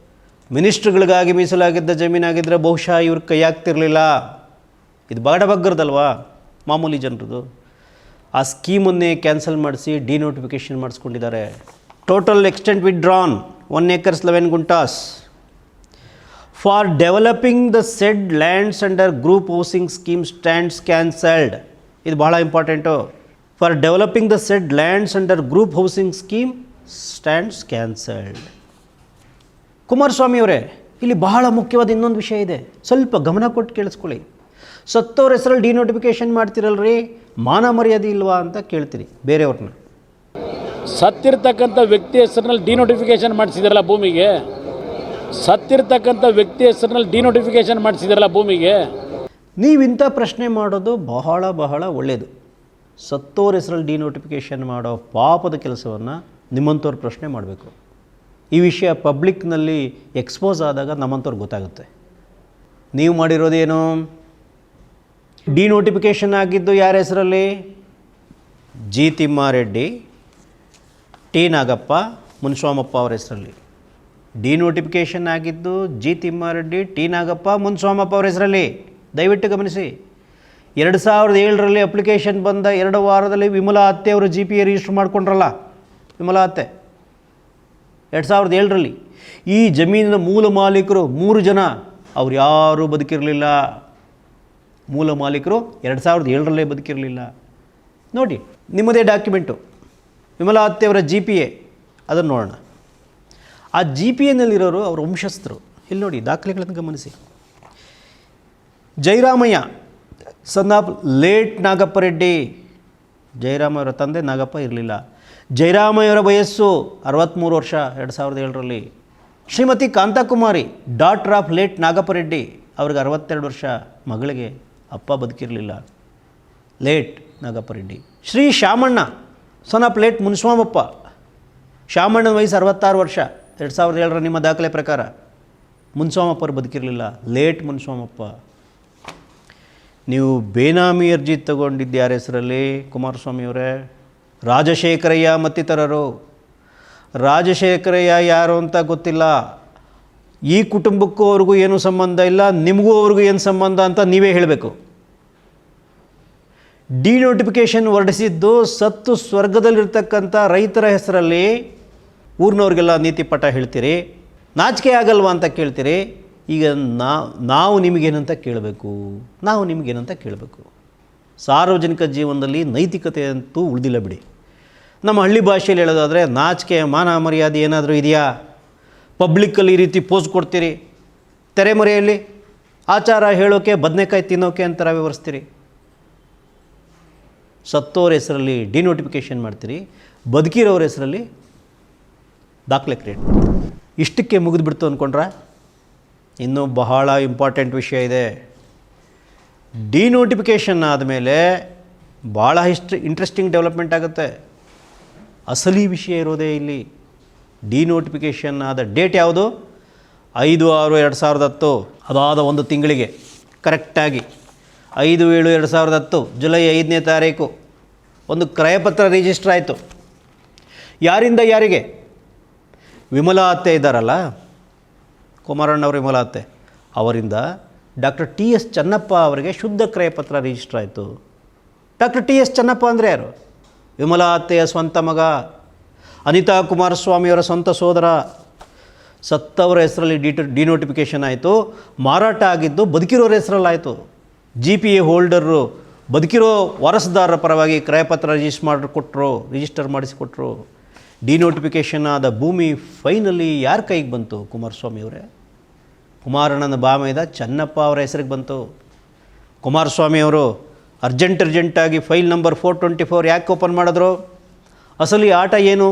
Speaker 2: ಮಿನಿಸ್ಟ್ರುಗಳಿಗಾಗಿ ಮೀಸಲಾಗಿದ್ದ ಜಮೀನಾಗಿದ್ದರೆ ಬಹುಶಃ ಇವ್ರ ಕೈ ಆಗ್ತಿರಲಿಲ್ಲ. ಇದು ಬಗಡಬಗ್ಗರದಲ್ವಾ, ಮಾಮೂಲಿ ಜನರದು. ಆ ಸ್ಕೀಮನ್ನೇ ಕ್ಯಾನ್ಸಲ್ ಮಾಡಿಸಿ ಡಿನೋಟಿಫಿಕೇಷನ್ ಮಾಡಿಸ್ಕೊಂಡಿದ್ದಾರೆ. Total extent withdrawn 1 acres 11 guntas for developing the said lands under group housing scheme stands cancelled. ಇದು ಬಹಳ important. For developing the said lands under group housing scheme stands cancelled. Kumaraswamy ಅವರೇ, ಇಲ್ಲಿ ಬಹಳ ಮುಖ್ಯವಾದ ಇನ್ನೊಂದು ವಿಷಯ ಇದೆ, ಸ್ವಲ್ಪ ಗಮನ ಕೊಟ್ಟು ಕೇಳಿಸ್ಕೊಳ್ಳಿ. ಸತ್ತವ್ರ ಹೆಸರಲ್ಲಿ ಡಿನೋಟಿಫಿಕೇಷನ್ ಮಾಡ್ತಿರಲ್ರಿ, ಮಾನ ಮರ್ಯಾದೆ ಇಲ್ವಾ ಅಂತ ಕೇಳ್ತೀರಿ ಬೇರೆಯವ್ರನ್ನ.
Speaker 1: ಸತ್ತಿರ್ತಕ್ಕಂಥ ವ್ಯಕ್ತಿ ಹೆಸರಿನಲ್ಲಿ ಡಿನೋಟಿಫಿಕೇಷನ್ ಮಾಡಿಸಿದಾರಲ್ಲ ಭೂಮಿಗೆ, ಸತ್ತಿರ್ತಕ್ಕಂಥ ವ್ಯಕ್ತಿ ಹೆಸರಿನಲ್ಲಿ ಡಿನೋಟಿಫಿಕೇಷನ್ ಮಾಡಿಸಿದಾರಲ್ಲ ಭೂಮಿಗೆ.
Speaker 2: ನೀವಿಂಥ ಪ್ರಶ್ನೆ ಮಾಡೋದು ಬಹಳ ಬಹಳ ಒಳ್ಳೆಯದು. ಸತ್ತೋರ ಹೆಸರಲ್ಲಿ ಡಿನೋಟಿಫಿಕೇಷನ್ ಮಾಡೋ ಪಾಪದ ಕೆಲಸವನ್ನು ನಿಮ್ಮಂಥವ್ರು ಪ್ರಶ್ನೆ ಮಾಡಬೇಕು. ಈ ವಿಷಯ ಪಬ್ಲಿಕ್ನಲ್ಲಿ ಎಕ್ಸ್ಪೋಸ್ ಆದಾಗ ನಮ್ಮಂಥವ್ರಿಗೆ ಗೊತ್ತಾಗುತ್ತೆ. ನೀವು ಮಾಡಿರೋದೇನು? ಡಿನೋಟಿಫಿಕೇಷನ್ ಆಗಿದ್ದು ಯಾರ ಹೆಸರಲ್ಲಿ? ಜಿ ತಿಮ್ಮಾರೆಡ್ಡಿ, ಟಿ ನಾಗಪ್ಪ, ಮುನಿಸ್ವಾಮಪ್ಪ ಅವರ ಹೆಸರಲ್ಲಿ. ಡಿನೋಟಿಫಿಕೇಷನ್ ಆಗಿದ್ದು ಜಿ ತಿಮ್ಮಾರೆಡ್ಡಿ, ಟಿ ನಾಗಪ್ಪ, ಮುನಿಸ್ವಾಮಪ್ಪ ಅವರ ಹೆಸರಲ್ಲಿ. ದಯವಿಟ್ಟು ಗಮನಿಸಿ. 2007ರಲ್ಲಿ ಅಪ್ಲಿಕೇಶನ್ ಬಂದ 2 ವಾರದಲ್ಲಿ ವಿಮಲಾ ಅತ್ತೆ ಅವರು GPA ರಿಜಿಸ್ಟರ್ ಮಾಡ್ಕೊಂಡ್ರಲ್ಲ, ವಿಮಲಾ ಅತ್ತೆ 2007ರಲ್ಲಿ. ಈ ಜಮೀನಿನ ಮೂಲ ಮಾಲೀಕರು 3 ಜನ, ಅವ್ರು ಯಾರೂ ಬದುಕಿರಲಿಲ್ಲ. ಮೂಲ ಮಾಲೀಕರು 2007ರಲ್ಲೇ ಬದುಕಿರಲಿಲ್ಲ. ನೋಡಿ, ನಿಮ್ಮದೇ ಡಾಕ್ಯುಮೆಂಟು, ವಿಮಲಾ ಅತ್ತೆಯವರ GPA, ಅದನ್ನು ನೋಡೋಣ. ಆ GPAನಲ್ಲಿರೋರು ಅವರ ವಂಶಸ್ಥರು. ಇಲ್ಲಿ ನೋಡಿ, ದಾಖಲೆಗಳನ್ನು ಗಮನಿಸಿ. Jayaramaiah son of late Nagappa Reddy. ಜಯರಾಮಯ್ಯವರ ತಂದೆ ನಾಗಪ್ಪ ಇರಲಿಲ್ಲ. ಜಯರಾಮಯ್ಯವರ ವಯಸ್ಸು 63 ವರ್ಷ 2007ರಲ್ಲಿ. Shrimati Kanthakumari, daughter of late Nagappa Reddy, ಅವ್ರಿಗೆ 62 ವರ್ಷ. ಮಗಳಿಗೆ ಅಪ್ಪ ಬದುಕಿರಲಿಲ್ಲ, late Nagappa Reddy. Shri Shamanna son of late Muniswamappa. ಶಾಮಣ್ಣನ ವಯಸ್ಸು 66 ವರ್ಷ 2007ರ ನಿಮ್ಮ ದಾಖಲೆ ಪ್ರಕಾರ. ಮುನಿಸ್ವಾಮಪ್ಪರು ಬದುಕಿರಲಿಲ್ಲ, ಲೇಟ್ ಮುನಿಸ್ವಾಮಪ್ಪ. ನೀವು ಬೇನಾಮಿ ಅರ್ಜಿ ತಗೊಂಡಿದ್ದು ಯಾರ ಹೆಸರಲ್ಲಿ? ಕುಮಾರಸ್ವಾಮಿಯವರೇ. ರಾಜಶೇಖರಯ್ಯ ಮತ್ತಿತರರು. ರಾಜಶೇಖರಯ್ಯ ಯಾರು ಅಂತ ಗೊತ್ತಿಲ್ಲ. ಈ ಕುಟುಂಬಕ್ಕೂ ಅವ್ರಿಗೂ ಏನೂ ಸಂಬಂಧ ಇಲ್ಲ, ನಿಮಗೂ ಅವ್ರಿಗೂ ಏನು ಸಂಬಂಧ ಅಂತ ನೀವೇ ಹೇಳಬೇಕು. ಡಿನೋಟಿಫಿಕೇಷನ್ ಹೊರಡಿಸಿದ್ದು ಸತ್ತು ಸ್ವರ್ಗದಲ್ಲಿರ್ತಕ್ಕಂಥ ರೈತರ ಹೆಸರಲ್ಲಿ. ಊರಿನವ್ರಿಗೆಲ್ಲ ನೀತಿ ಪಾಠ ಹೇಳ್ತೀರಿ, ನಾಚಿಕೆ ಆಗಲ್ವಾ ಅಂತ ಕೇಳ್ತೀರಿ. ಈಗ ನಾವು ನಿಮಗೇನಂತ ಕೇಳಬೇಕು, ನಾವು ನಿಮಗೇನಂತ ಕೇಳಬೇಕು. ಸಾರ್ವಜನಿಕ ಜೀವನದಲ್ಲಿ ನೈತಿಕತೆ ಅಂತೂ ಉಳಿದಿಲ್ಲ ಬಿಡಿ. ನಮ್ಮ ಹಳ್ಳಿ ಭಾಷೆಯಲ್ಲಿ ಹೇಳೋದಾದರೆ, ನಾಚಿಕೆ ಮಾನ ಮರ್ಯಾದೆ ಏನಾದರೂ ಇದೆಯಾ? ಪಬ್ಲಿಕ್ಕಲ್ಲಿ ಈ ರೀತಿ ಪೋಸ್ ಕೊಡ್ತೀರಿ, ತೆರೆಮರೆಯಲ್ಲಿ ಆಚಾರ ಹೇಳೋಕೆ ಬದನೆಕಾಯಿ ತಿನ್ನೋಕೆ ಅಂತರ ವ್ಯವಹರಿಸ್ತೀರಿ. ಸತ್ತೋರ ಹೆಸರಲ್ಲಿ ಡಿನೋಟಿಫಿಕೇಷನ್ ಮಾಡ್ತೀರಿ, ಬದುಕಿರೋರ ಹೆಸರಲ್ಲಿ ದಾಖಲೆ ಕ್ರಿಯೇಟ್ ಮಾಡ್ತೀರಿ. ಇಷ್ಟಕ್ಕೆ ಮುಗಿದ್ಬಿಡ್ತು ಅಂದ್ಕೊಂಡ್ರೆ? ಇನ್ನೂ ಬಹಳ ಇಂಪಾರ್ಟೆಂಟ್ ವಿಷಯ ಇದೆ. ಡಿನೋಟಿಫಿಕೇಷನ್ ಆದಮೇಲೆ ಭಾಳ ಇಂಟ್ರೆಸ್ಟಿಂಗ್ ಡೆವಲಪ್ಮೆಂಟ್ ಆಗುತ್ತೆ. ಅಸಲಿ ವಿಷಯ ಇರೋದೇ ಇಲ್ಲಿ. ಡಿನೋಟಿಫಿಕೇಷನ್ ಆದ ಡೇಟ್ ಯಾವುದು? 5/6/2010. ಅದಾದ 1 ತಿಂಗಳಿಗೆ ಕರೆಕ್ಟಾಗಿ 5/7/2010 ಜುಲೈ 5ನೇ ತಾರೀಕು ಒಂದು ಕ್ರಯಪತ್ರ ರಿಜಿಸ್ಟರ್ ಆಯಿತು. ಯಾರಿಂದ ಯಾರಿಗೆ? ವಿಮಲಾ ಅತ್ತೆ ಇದ್ದಾರಲ್ಲ, ಕುಮಾರಣ್ಣವರು ವಿಮಲಾ ಅತ್ತೆ, ಅವರಿಂದ ಡಾಕ್ಟರ್ TS ಚೆನ್ನಪ್ಪ ಅವರಿಗೆ ಶುದ್ಧ ಕ್ರಯಪತ್ರ ರಿಜಿಸ್ಟರ್ ಆಯಿತು. ಡಾಕ್ಟರ್ TS ಚೆನ್ನಪ್ಪ ಅಂದರೆ ಯಾರು? ವಿಮಲಾ ಅತ್ತೆಯ ಸ್ವಂತ ಮಗ. ಅನಿತಾ ಕುಮಾರಸ್ವಾಮಿಯವರ ಸ್ವಂತ ಸೋದರ ಸತ್ತವರ ಹೆಸರಲ್ಲಿ ಡಿನೋಟಿಫಿಕೇಷನ್ ಆಯಿತು, ಮಾರಾಟ ಆಗಿದ್ದು ಬದುಕಿರೋರ ಹೆಸರಲ್ಲಾಯಿತು. GPA ಹೋಲ್ಡರು ಬದುಕಿರೋ ವಾರಸುದಾರರ ಪರವಾಗಿ ಕ್ರಯಪತ್ರ ರಿಜಿಸ್ಟರ್ ಮಾಡಿಸಿಕೊಟ್ರು. ಡಿನೋಟಿಫಿಕೇಷನ್ ಆದ ಭೂಮಿ ಫೈನಲಿ ಯಾರ ಕೈಗೆ ಬಂತು? ಕುಮಾರಸ್ವಾಮಿ ಅವರೇ. ಕುಮಾರಣ್ಣನ ಬಾಮೈದ ಚೆನ್ನಪ್ಪ ಅವರ ಹೆಸರಿಗೆ ಬಂತು. ಕುಮಾರಸ್ವಾಮಿ ಅವರು ಅರ್ಜೆಂಟಾಗಿ ಫೈಲ್ ನಂಬರ್ 424 ಯಾಕೆ ಓಪನ್ ಮಾಡಿದ್ರು? ಅಸಲಿ ಆಟ ಏನು?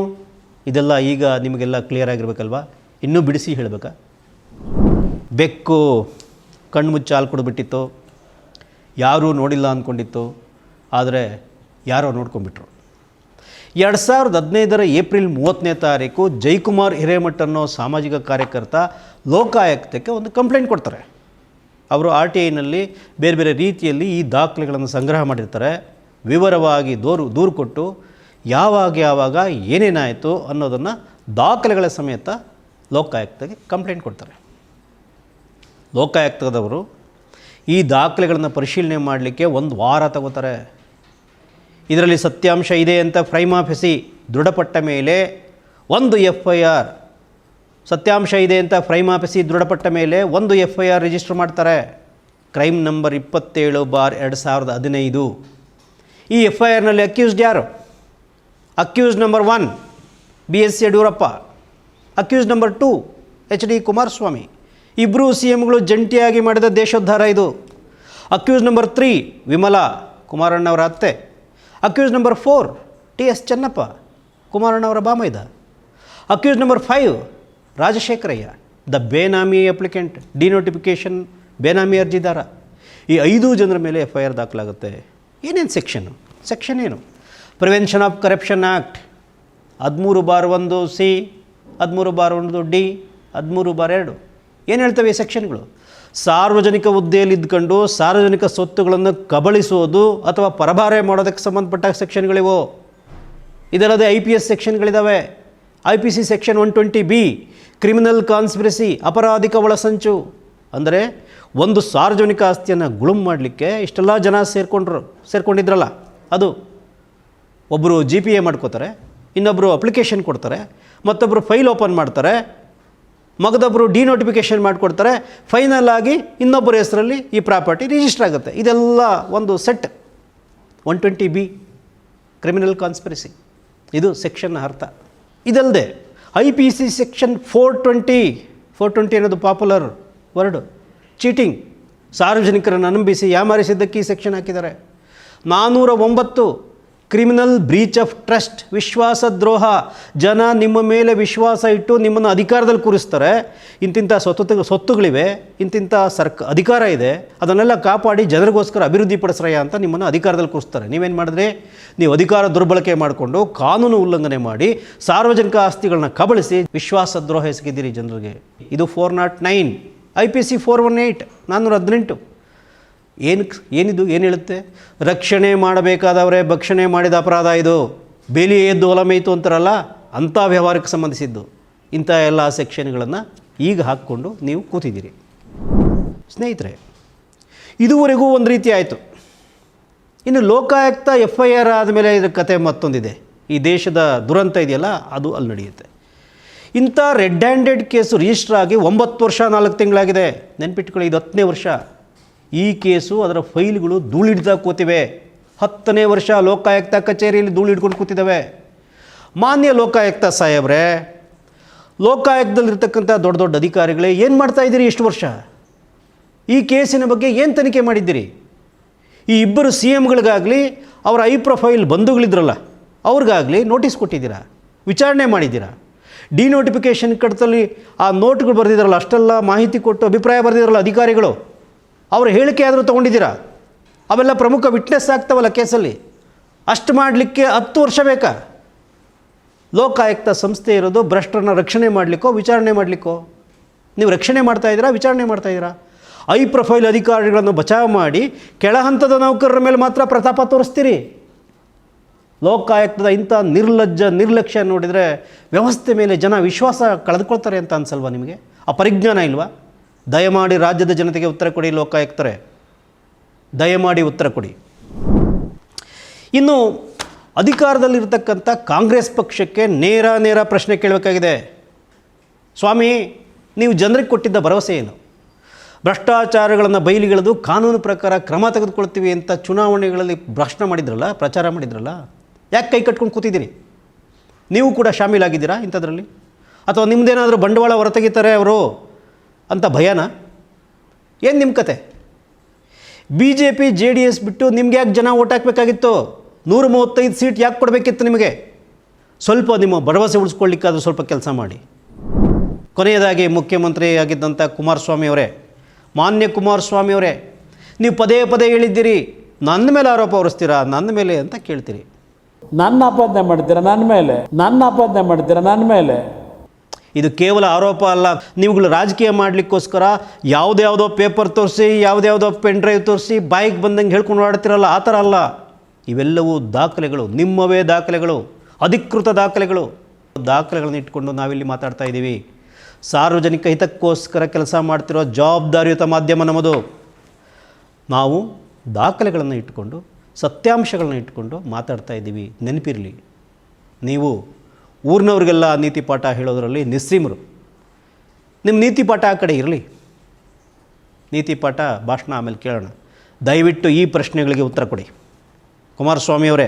Speaker 2: ಇದೆಲ್ಲ ಈಗ ನಿಮಗೆಲ್ಲ ಕ್ಲಿಯರ್ ಆಗಿರ್ಬೇಕಲ್ವಾ? ಇನ್ನೂ ಬಿಡಿಸಿ ಹೇಳಬೇಕಾ? ಬೆಕ್ಕು ಕಣ್ಮುಚ್ಚಿ ಹಾಲು ಕೊಡ್ಬಿಟ್ಟಿತ್ತು, ಯಾರೂ ನೋಡಿಲ್ಲ ಅಂದ್ಕೊಂಡಿತ್ತು, ಆದರೆ ಯಾರೋ ನೋಡ್ಕೊಂಡ್ಬಿಟ್ರು. 2015 ಏಪ್ರಿಲ್ 30ನೇ ತಾರೀಕು ಜೈಕುಮಾರ್ ಹಿರೇಮಠ್ ಅನ್ನೋ ಸಾಮಾಜಿಕ ಕಾರ್ಯಕರ್ತ ಲೋಕಾಯುಕ್ತಕ್ಕೆ ಒಂದು ಕಂಪ್ಲೇಂಟ್ ಕೊಡ್ತಾರೆ. ಅವರು RTIನಲ್ಲಿ ಬೇರೆ ಬೇರೆ ರೀತಿಯಲ್ಲಿ ಈ ದಾಖಲೆಗಳನ್ನು ಸಂಗ್ರಹ ಮಾಡಿರ್ತಾರೆ. ವಿವರವಾಗಿ ದೂರು ಕೊಟ್ಟು ಯಾವಾಗ ಏನೇನಾಯಿತು ಅನ್ನೋದನ್ನು ದಾಖಲೆಗಳ ಸಮೇತ ಲೋಕಾಯುಕ್ತಕ್ಕೆ ಕಂಪ್ಲೇಂಟ್ ಕೊಡ್ತಾರೆ. ಲೋಕಾಯುಕ್ತದವರು ಈ ದಾಖಲೆಗಳನ್ನು ಪರಿಶೀಲನೆ ಮಾಡಲಿಕ್ಕೆ 1 ವಾರ ತಗೋತಾರೆ. ಇದರಲ್ಲಿ ಸತ್ಯಾಂಶ ಇದೆ ಅಂತ ಪ್ರೈಮಾ ಫೆಸಿ ದೃಢಪಟ್ಟ ಮೇಲೆ ಒಂದು FIR, ಸತ್ಯಾಂಶ ಇದೆ ಅಂತ ಪ್ರೈಮಾ ಫೆಸಿ ದೃಢಪಟ್ಟ ಮೇಲೆ ಒಂದು FIR ರಿಜಿಸ್ಟರ್ ಮಾಡ್ತಾರೆ. Crime number 27/2015. ಈ FIRನಲ್ಲಿ ಅಕ್ಯೂಸ್ಡ್ ಯಾರು? Accused number 1 BS Yediyurappa, accused number 2 HD Kumaraswamy. ಇಬ್ಬರೂ CMಗಳು ಜಂಟಿಯಾಗಿ ಮಾಡಿದ ದೇಶೋದ್ಧಾರ ಇದು. ಅಕ್ಯೂಸ್ಡ್ ನಂಬರ್ 3 ವಿಮಲಾ, ಕುಮಾರಣ್ಣವರ ಅತ್ತೆ. ಅಕ್ಯೂಸ್ಡ್ ನಂಬರ್ 4 TS ಚೆನ್ನಪ್ಪ, ಕುಮಾರಣ್ಣವರ ಬಾಮೈದ. Accused number 5 Rajashekharaiah, the benami applicant, denotification benami ಅರ್ಜಿದಾರ. ಈ 5 ಜನರ ಮೇಲೆ FIR ದಾಖಲಾಗುತ್ತೆ. ಏನೇನು ಸೆಕ್ಷನ್ ಏನು? Prevention of corruption act 13/1C, 13/1D, 13/2. ಏನು ಹೇಳ್ತವೆ ಈ ಸೆಕ್ಷನ್ಗಳು? ಸಾರ್ವಜನಿಕ ಹುದ್ದೆಯಲ್ಲಿ ಇದ್ಕೊಂಡು ಸಾರ್ವಜನಿಕ ಸ್ವತ್ತುಗಳನ್ನು ಕಬಳಿಸೋದು ಅಥವಾ ಪರಭಾರೆ ಮಾಡೋದಕ್ಕೆ ಸಂಬಂಧಪಟ್ಟ ಸೆಕ್ಷನ್ಗಳಿವು. ಇದಲ್ಲದೆ IPS ಸೆಕ್ಷನ್ಗಳಿದ್ದಾವೆ. IPC section 120B criminal conspiracy, ಅಪರಾಧಿಕ ಒಳಸಂಚು. ಅಂದರೆ ಒಂದು ಸಾರ್ವಜನಿಕ ಆಸ್ತಿಯನ್ನು ಗುಳುಂ ಮಾಡಲಿಕ್ಕೆ ಇಷ್ಟೆಲ್ಲ ಜನ ಸೇರ್ಕೊಂಡಿದ್ರಲ್ಲ, ಅದು ಒಬ್ಬರು GPA ಮಾಡ್ಕೋತಾರೆ, ಇನ್ನೊಬ್ಬರು ಅಪ್ಲಿಕೇಶನ್ ಕೊಡ್ತಾರೆ, ಮತ್ತೊಬ್ಬರು ಫೈಲ್ ಓಪನ್ ಮಾಡ್ತಾರೆ, ಮಗದೊಬ್ಬರು ಡಿನೋಟಿಫಿಕೇಷನ್ ಮಾಡಿಕೊಡ್ತಾರೆ, ಫೈನಲ್ ಆಗಿ ಇನ್ನೊಬ್ಬರ ಹೆಸರಲ್ಲಿ ಈ ಪ್ರಾಪರ್ಟಿ ರಿಜಿಸ್ಟರ್ ಆಗುತ್ತೆ. ಇದೆಲ್ಲ ಒಂದು ಸೆಟ್. 120B ಕ್ರಿಮಿನಲ್ ಕಾನ್ಸ್ಪಿರಸಿ, ಇದು ಸೆಕ್ಷನ್ ಅರ್ಥ. ಇದಲ್ಲದೆ IPC ಸೆಕ್ಷನ್ 420 ಅನ್ನೋದು ಪಾಪ್ಯುಲರ್ ವರ್ಡ್, ಚೀಟಿಂಗ್, ಸಾರ್ವಜನಿಕರನ್ನು ನಂಬಿಸಿ ಯಾಮಾರಿಸಿದ್ದಕ್ಕೆ ಈ ಸೆಕ್ಷನ್ ಹಾಕಿದ್ದಾರೆ. 409 ಕ್ರಿಮಿನಲ್ ಬ್ರೀಚ್ ಆಫ್ ಟ್ರಸ್ಟ್, ವಿಶ್ವಾಸ ದ್ರೋಹ. ಜನ ನಿಮ್ಮ ಮೇಲೆ ವಿಶ್ವಾಸ ಇಟ್ಟು ನಿಮ್ಮನ್ನು ಅಧಿಕಾರದಲ್ಲಿ ಕೂರಿಸ್ತಾರೆ. ಇಂತಿಂಥ ಸ್ವತ್ತುಗಳಿವೆ, ಇಂತಿಂಥ ಅಧಿಕಾರ ಇದೆ, ಅದನ್ನೆಲ್ಲ ಕಾಪಾಡಿ ಜನರಿಗೋಸ್ಕರ ಅಭಿವೃದ್ಧಿ ಪಡಿಸ್ರಯ್ಯ ಅಂತ ನಿಮ್ಮನ್ನು ಅಧಿಕಾರದಲ್ಲಿ ಕೂರಿಸ್ತಾರೆ. ನೀವೇನು ಮಾಡಿದ್ರೆ, ನೀವು ಅಧಿಕಾರ ದುರ್ಬಳಕೆ ಮಾಡಿಕೊಂಡು ಕಾನೂನು ಉಲ್ಲಂಘನೆ ಮಾಡಿ ಸಾರ್ವಜನಿಕ ಆಸ್ತಿಗಳನ್ನ ಕಬಳಿಸಿ ವಿಶ್ವಾಸ ದ್ರೋಹ ಎಸಗಿದ್ದೀರಿ ಜನರಿಗೆ. ಇದು 409. IPC 418 418 ಏನಿದು ಏನು ಹೇಳುತ್ತೆ? ರಕ್ಷಣೆ ಮಾಡಬೇಕಾದವರೇ ಭಕ್ಷಣೆ ಮಾಡಿದ ಅಪರಾಧ ಇದು. ಬೇಲಿ ಎದ್ದು ಒಲಮೇಯ್ತು ಅಂತಾರಲ್ಲ, ಅಂಥ ವ್ಯವಹಾರಕ್ಕೆ ಸಂಬಂಧಿಸಿದ್ದು. ಇಂಥ ಎಲ್ಲ ಸೆಕ್ಷನ್ಗಳನ್ನು ಈಗ ಹಾಕ್ಕೊಂಡು ನೀವು ಕೂತಿದ್ದೀರಿ. ಸ್ನೇಹಿತರೆ, ಇದುವರೆಗೂ ಒಂದು ರೀತಿ ಆಯಿತು. ಇನ್ನು ಲೋಕಾಯುಕ್ತ FIR ಆದಮೇಲೆ ಇದರ ಕತೆ ಮತ್ತೊಂದಿದೆ. ಈ ದೇಶದ ದುರಂತ ಇದೆಯಲ್ಲ, ಅದು ಅಲ್ಲಿ ನಡೆಯುತ್ತೆ. ಇಂಥ ರೆಡ್ ಹ್ಯಾಂಡೆಡ್ ಕೇಸು ರಿಜಿಸ್ಟರ್ ಆಗಿ 9 ವರ್ಷ 4 ತಿಂಗಳಾಗಿದೆ. ನೆನ್ಪಿಟ್ಕೊಳ್ಳಿ, ಇದು 10ನೇ ವರ್ಷ. ಈ ಕೇಸು ಅದರ ಫೈಲ್ಗಳು ಧೂಳಿಡ್ತಾ ಕೂತಿವೆ. 10ನೇ ವರ್ಷ ಲೋಕಾಯುಕ್ತ ಕಚೇರಿಯಲ್ಲಿ ಧೂಳಿಡ್ಕೊಂಡು ಕೂತಿದ್ದಾವೆ. ಮಾನ್ಯ ಲೋಕಾಯುಕ್ತ ಸಾಹೇಬ್ರೆ, ಲೋಕಾಯುಕ್ತದಲ್ಲಿರ್ತಕ್ಕಂಥ ದೊಡ್ಡ ದೊಡ್ಡ ಅಧಿಕಾರಿಗಳೇ, ಏನು ಮಾಡ್ತಾಯಿದ್ದೀರಿ ಇಷ್ಟು ವರ್ಷ? ಈ ಕೇಸಿನ ಬಗ್ಗೆ ಏನು ತನಿಖೆ ಮಾಡಿದ್ದೀರಿ? ಈ ಇಬ್ಬರು CMಗಳಿಗಾಗಲಿ ಅವರ ಪ್ರೊಫೈಲ್ ಬಂಧುಗಳಿದ್ರಲ್ಲ ಅವ್ರಿಗಾಗಲಿ ನೋಟಿಸ್ ಕೊಟ್ಟಿದ್ದೀರಾ? ವಿಚಾರಣೆ ಮಾಡಿದ್ದೀರಾ? ಡಿನೋಟಿಫಿಕೇಷನ್ ಕಡತಲ್ಲಿ ಆ ನೋಟ್ಗಳು ಬರೆದಿದ್ದಾರಲ್ಲ, ಅಷ್ಟೆಲ್ಲ ಮಾಹಿತಿ ಕೊಟ್ಟು ಅಭಿಪ್ರಾಯ ಬರೆದಿದ್ದಾರಲ್ಲ ಅಧಿಕಾರಿಗಳು, ಅವರ ಹೇಳಿಕೆ ಆದರೂ ತೊಗೊಂಡಿದ್ದೀರಾ? ಅವೆಲ್ಲ ಪ್ರಮುಖ ವಿಟ್ನೆಸ್ ಆಗ್ತಾವಲ್ಲ ಕೇಸಲ್ಲಿ. ಅಷ್ಟು ಮಾಡಲಿಕ್ಕೆ 10 ವರ್ಷ ಬೇಕಾ? ಲೋಕಾಯುಕ್ತ ಸಂಸ್ಥೆ ಇರೋದು ಭ್ರಷ್ಟರನ್ನ ರಕ್ಷಣೆ ಮಾಡಲಿಕ್ಕೋ ವಿಚಾರಣೆ ಮಾಡಲಿಕ್ಕೋ? ನೀವು ರಕ್ಷಣೆ ಮಾಡ್ತಾಯಿದ್ದೀರಾ, ವಿಚಾರಣೆ ಮಾಡ್ತಾಯಿದ್ದೀರಾ? ಪ್ರೊಫೈಲ್ ಅಧಿಕಾರಿಗಳನ್ನು ಬಚಾವ್ ಮಾಡಿ ಕೆಳ ಹಂತದ ನೌಕರರ ಮೇಲೆ ಮಾತ್ರ ಪ್ರತಾಪ ತೋರಿಸ್ತೀರಿ. ಲೋಕಾಯುಕ್ತದ ಇಂಥ ನಿರ್ಲಕ್ಷ್ಯ ನೋಡಿದರೆ ವ್ಯವಸ್ಥೆ ಮೇಲೆ ಜನ ವಿಶ್ವಾಸ ಕಳೆದುಕೊಳ್ತಾರೆ ಅಂತ ಅನ್ಸಲ್ವಾ ನಿಮಗೆ? ಆ ಪರಿಜ್ಞಾನ ಇಲ್ವಾ? ದಯಮಾಡಿ ರಾಜ್ಯದ ಜನತೆಗೆ ಉತ್ತರ ಕೊಡಿ ಲೋಕಾಯುಕ್ತರೆ, ದಯಮಾಡಿ ಉತ್ತರ ಕೊಡಿ. ಇನ್ನು ಅಧಿಕಾರದಲ್ಲಿರ್ತಕ್ಕಂಥ ಕಾಂಗ್ರೆಸ್ ಪಕ್ಷಕ್ಕೆ ನೇರ ಪ್ರಶ್ನೆ ಕೇಳಬೇಕಾಗಿದೆ. ಸ್ವಾಮಿ, ನೀವು ಜನರಿಗೆ ಕೊಟ್ಟಿದ್ದ ಭರವಸೆ ಏನು? ಭ್ರಷ್ಟಾಚಾರಗಳನ್ನು ಬಯಲಿಗೆಳೆದು ಕಾನೂನು ಪ್ರಕಾರ ಕ್ರಮ ತೆಗೆದುಕೊಳ್ತೀವಿ ಅಂತ ಚುನಾವಣೆಗಳಲ್ಲಿ ಭಾಷಣ ಮಾಡಿದ್ರಲ್ಲ, ಪ್ರಚಾರ ಮಾಡಿದ್ರಲ್ಲ, ಯಾಕೆ ಕೈ ಕಟ್ಕೊಂಡು ಕೂತಿದ್ದೀರಿ? ನೀವು ಕೂಡ ಶಾಮೀಲಾಗಿದ್ದೀರಾ ಇಂಥದ್ರಲ್ಲಿ? ಅಥವಾ ನಿಮ್ಮದೇನಾದರೂ ಬಂಡವಾಳ ಹೊರತೆಗಿತಾರೆ ಅವರು ಅಂತ ಭಯನ? ಏನು ನಿಮ್ಮ ಕತೆ? BJP JDS ಬಿಟ್ಟು ನಿಮ್ಗೆ ಯಾಕೆ ಜನ ಓಟ್ ಹಾಕಬೇಕಾಗಿತ್ತು? 135 ಸೀಟ್ ಯಾಕೆ ಕೊಡಬೇಕಿತ್ತು ನಿಮಗೆ? ಸ್ವಲ್ಪ ನಿಮ್ಮ ಭರವಸೆ ಉಳಿಸ್ಕೊಳ್ಳಿಕ್ಕಾದರೂ ಸ್ವಲ್ಪ ಕೆಲಸ ಮಾಡಿ. ಕೊನೆಯದಾಗಿ ಮುಖ್ಯಮಂತ್ರಿ ಆಗಿದ್ದಂಥ ಕುಮಾರಸ್ವಾಮಿ ಅವರೇ, ಮಾನ್ಯ ಕುಮಾರಸ್ವಾಮಿ ಅವರೇ, ನೀವು ಪದೇ ಹೇಳಿದ್ದೀರಿ ನನ್ನ ಮೇಲೆ ಆರೋಪ ಹೊರಿಸ್ತೀರಾ, ನನ್ನ ಮೇಲೆ ಅಂತ ಕೇಳ್ತೀರಿ.
Speaker 1: ನನ್ನ ಆಪಾದನೆ ಮಾಡ್ತೀರಾ ನನ್ನ ಮೇಲೆ?
Speaker 2: ಇದು ಕೇವಲ ಆರೋಪ ಅಲ್ಲ. ನೀವುಗಳು ರಾಜಕೀಯ ಮಾಡಲಿಕ್ಕೋಸ್ಕರ ಯಾವುದ್ಯಾವುದೋ ಪೇಪರ್ ತೋರಿಸಿ, ಯಾವುದ್ಯಾವುದೋ ಪೆನ್ ಡ್ರೈವ್ ತೋರಿಸಿ, ಬಾಯಿಗೆ ಬಂದಂಗೆ ಹೇಳ್ಕೊಂಡು ಆಡ್ತಿರಲ್ಲ, ಆ ಥರ ಅಲ್ಲ. ಇವೆಲ್ಲವೂ ದಾಖಲೆಗಳು, ನಿಮ್ಮವೇ ದಾಖಲೆಗಳು, ಅಧಿಕೃತ ದಾಖಲೆಗಳನ್ನ ಇಟ್ಕೊಂಡು ನಾವಿಲ್ಲಿ ಮಾತಾಡ್ತಾ ಇದ್ದೀವಿ. ಸಾರ್ವಜನಿಕ ಹಿತಕ್ಕೋಸ್ಕರ ಕೆಲಸ ಮಾಡ್ತಿರೋ ಜವಾಬ್ದಾರಿಯುತ ಮಾಧ್ಯಮ ನಮ್ಮದು. ನಾವು ದಾಖಲೆಗಳನ್ನು ಇಟ್ಕೊಂಡು, ಸತ್ಯಾಂಶಗಳನ್ನ ಇಟ್ಕೊಂಡು ಮಾತಾಡ್ತಾ ಇದ್ದೀವಿ. ನೆನಪಿರಲಿ, ನೀವು ಊರಿನವ್ರಿಗೆಲ್ಲ ನೀತಿ ಪಾಠ ಹೇಳೋದರಲ್ಲಿ ನಿಸ್ಸೀಮರು. ನಿಮ್ಮ ನೀತಿ ಪಾಠ ಆ ಕಡೆ ಇರಲಿ. ನೀತಿ ಪಾಠ ಭಾಷಣ ಆಮೇಲೆ ಕೇಳೋಣ. ದಯವಿಟ್ಟು ಈ ಪ್ರಶ್ನೆಗಳಿಗೆ ಉತ್ತರ ಕೊಡಿ. ಕುಮಾರಸ್ವಾಮಿಯವರೇ,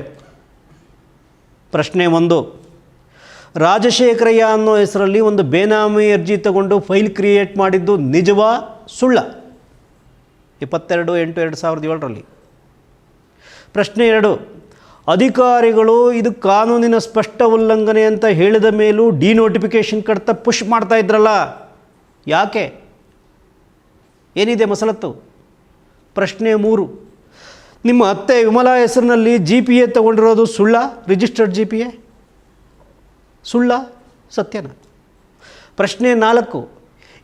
Speaker 2: ಪ್ರಶ್ನೆ 1, ರಾಜಶೇಖರಯ್ಯ ಅನ್ನೋ ಹೆಸರಲ್ಲಿ ಒಂದು ಬೇನಾಮಿ ಅರ್ಜಿ ತಗೊಂಡು ಫೈಲ್ ಕ್ರಿಯೇಟ್ ಮಾಡಿದ್ದು ನಿಜವಾ ಸುಳ್ಳ? 22/8/2007. ಪ್ರಶ್ನೆ 2, ಅಧಿಕಾರಿಗಳು ಇದು ಕಾನೂನಿನ ಸ್ಪಷ್ಟ ಉಲ್ಲಂಘನೆ ಅಂತ ಹೇಳಿದ ಮೇಲೂ ಡಿನೋಟಿಫಿಕೇಷನ್ ಕಡ್ತಾ ಪುಷ್ ಮಾಡ್ತಾ ಇದ್ರಲ್ಲ, ಯಾಕೆ? ಏನಿದೆ ಮಸಲತ್ತು? ಪ್ರಶ್ನೆ 3, ನಿಮ್ಮ ಅತ್ತೆ ವಿಮಲಾ ಹೆಸರಿನಲ್ಲಿ GPA ತಗೊಂಡಿರೋದು ಸುಳ್ಳ? ರಿಜಿಸ್ಟರ್ಡ್ GPA ಸುಳ್ಳ, ಸತ್ಯನ? ಪ್ರಶ್ನೆ 4,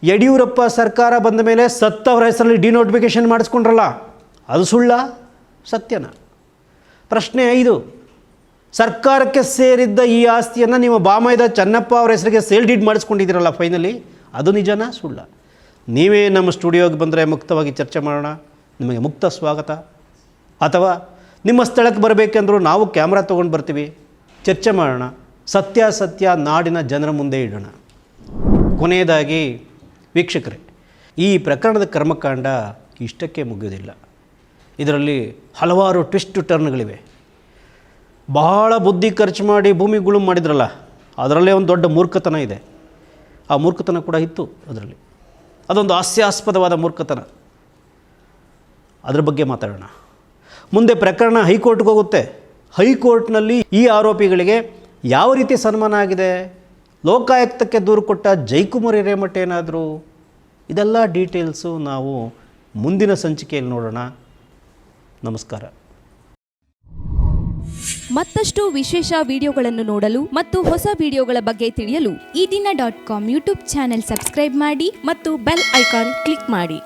Speaker 2: ಯಡಿಯೂರಪ್ಪ ಸರ್ಕಾರ ಬಂದ ಮೇಲೆ ಸತ್ತವರ ಹೆಸರಲ್ಲಿ ಡಿನೋಟಿಫಿಕೇಷನ್ ಮಾಡಿಸ್ಕೊಂಡ್ರಲ್ಲ, ಅದು ಸುಳ್ಳ, ಸತ್ಯನ? ಪ್ರಶ್ನೆ 5, ಸರ್ಕಾರಕ್ಕೆ ಸೇರಿದ್ದ ಈ ಆಸ್ತಿಯನ್ನು ನಿಮ್ಮ ಬಾಮೈದ ಚನ್ನಪ್ಪ ಅವರ ಹೆಸರಿಗೆ ಸೇಲ್ ಡೀಡ್ ಮಾಡಿಸ್ಕೊಂಡಿದ್ದೀರಲ್ಲ ಫೈನಲಿ, ಅದು ನಿಜನಾ ಸುಳ್ಳ? ನೀವೇ ನಮ್ಮ ಸ್ಟುಡಿಯೋಗೆ ಬಂದರೆ ಮುಕ್ತವಾಗಿ ಚರ್ಚೆ ಮಾಡೋಣ. ನಿಮಗೆ ಮುಕ್ತ ಸ್ವಾಗತ. ಅಥವಾ ನಿಮ್ಮ ಸ್ಥಳಕ್ಕೆ ಬರಬೇಕೆಂದರೂ ನಾವು ಕ್ಯಾಮ್ರಾ ತೊಗೊಂಡು ಬರ್ತೀವಿ, ಚರ್ಚೆ ಮಾಡೋಣ. ಸತ್ಯ ನಾಡಿನ ಜನರ ಮುಂದೆ ಇಡೋಣ. ಕೊನೆಯದಾಗಿ ವೀಕ್ಷಕರೇ, ಈ ಪ್ರಕರಣದ ಕರ್ಮಕಾಂಡ ಇಷ್ಟಕ್ಕೆ ಮುಗಿಯೋದಿಲ್ಲ. ಇದರಲ್ಲಿ ಹಲವಾರು ಟ್ವಿಸ್ಟ್ ಟರ್ನ್ಗಳಿವೆ. ಬಹಳ ಬುದ್ಧಿ ಖರ್ಚು ಮಾಡಿ ಭೂಮಿಗಳು ಮಾಡಿದ್ರಲ್ಲ, ಅದರಲ್ಲೇ ಒಂದು ದೊಡ್ಡ ಮೂರ್ಖತನ ಇದೆ. ಆ ಮೂರ್ಖತನ ಕೂಡ ಇತ್ತು ಅದರಲ್ಲಿ. ಅದೊಂದು ಹಾಸ್ಯಾಸ್ಪದವಾದ ಮೂರ್ಖತನ. ಅದರ ಬಗ್ಗೆ ಮಾತಾಡೋಣ. ಮುಂದೆ ಪ್ರಕರಣ ಹೈಕೋರ್ಟ್ಗೆ ಹೋಗುತ್ತೆ. ಹೈಕೋರ್ಟ್ನಲ್ಲಿ ಈ ಆರೋಪಿಗಳಿಗೆ ಯಾವ ರೀತಿ ಸನ್ಮಾನ ಆಗಿದೆ, ಲೋಕಾಯುಕ್ತಕ್ಕೆ ದೂರು ಕೊಟ್ಟ ಜಯಕುಮಾರ್ ಹಿರೇಮಠ ಏನಾದರೂ, ಇದೆಲ್ಲ ಡೀಟೇಲ್ಸು ನಾವು ಮುಂದಿನ ಸಂಚಿಕೆಯಲ್ಲಿ ನೋಡೋಣ. ನಮಸ್ಕಾರ.
Speaker 3: ಮತ್ತಷ್ಟು ವಿಶೇಷ ವಿಡಿಯೋಗಳನ್ನು ನೋಡಲು ಮತ್ತು ಹೊಸ ವಿಡಿಯೋಗಳ ಬಗ್ಗೆ ತಿಳಿಯಲು
Speaker 4: ಈ ದಿನ .com ಯೂಟ್ಯೂಬ್ ಚಾನೆಲ್ ಸಬ್ಸ್ಕ್ರೈಬ್ ಮಾಡಿ
Speaker 3: ಮತ್ತು ಬೆಲ್ ಐಕಾನ್ ಕ್ಲಿಕ್ ಮಾಡಿ.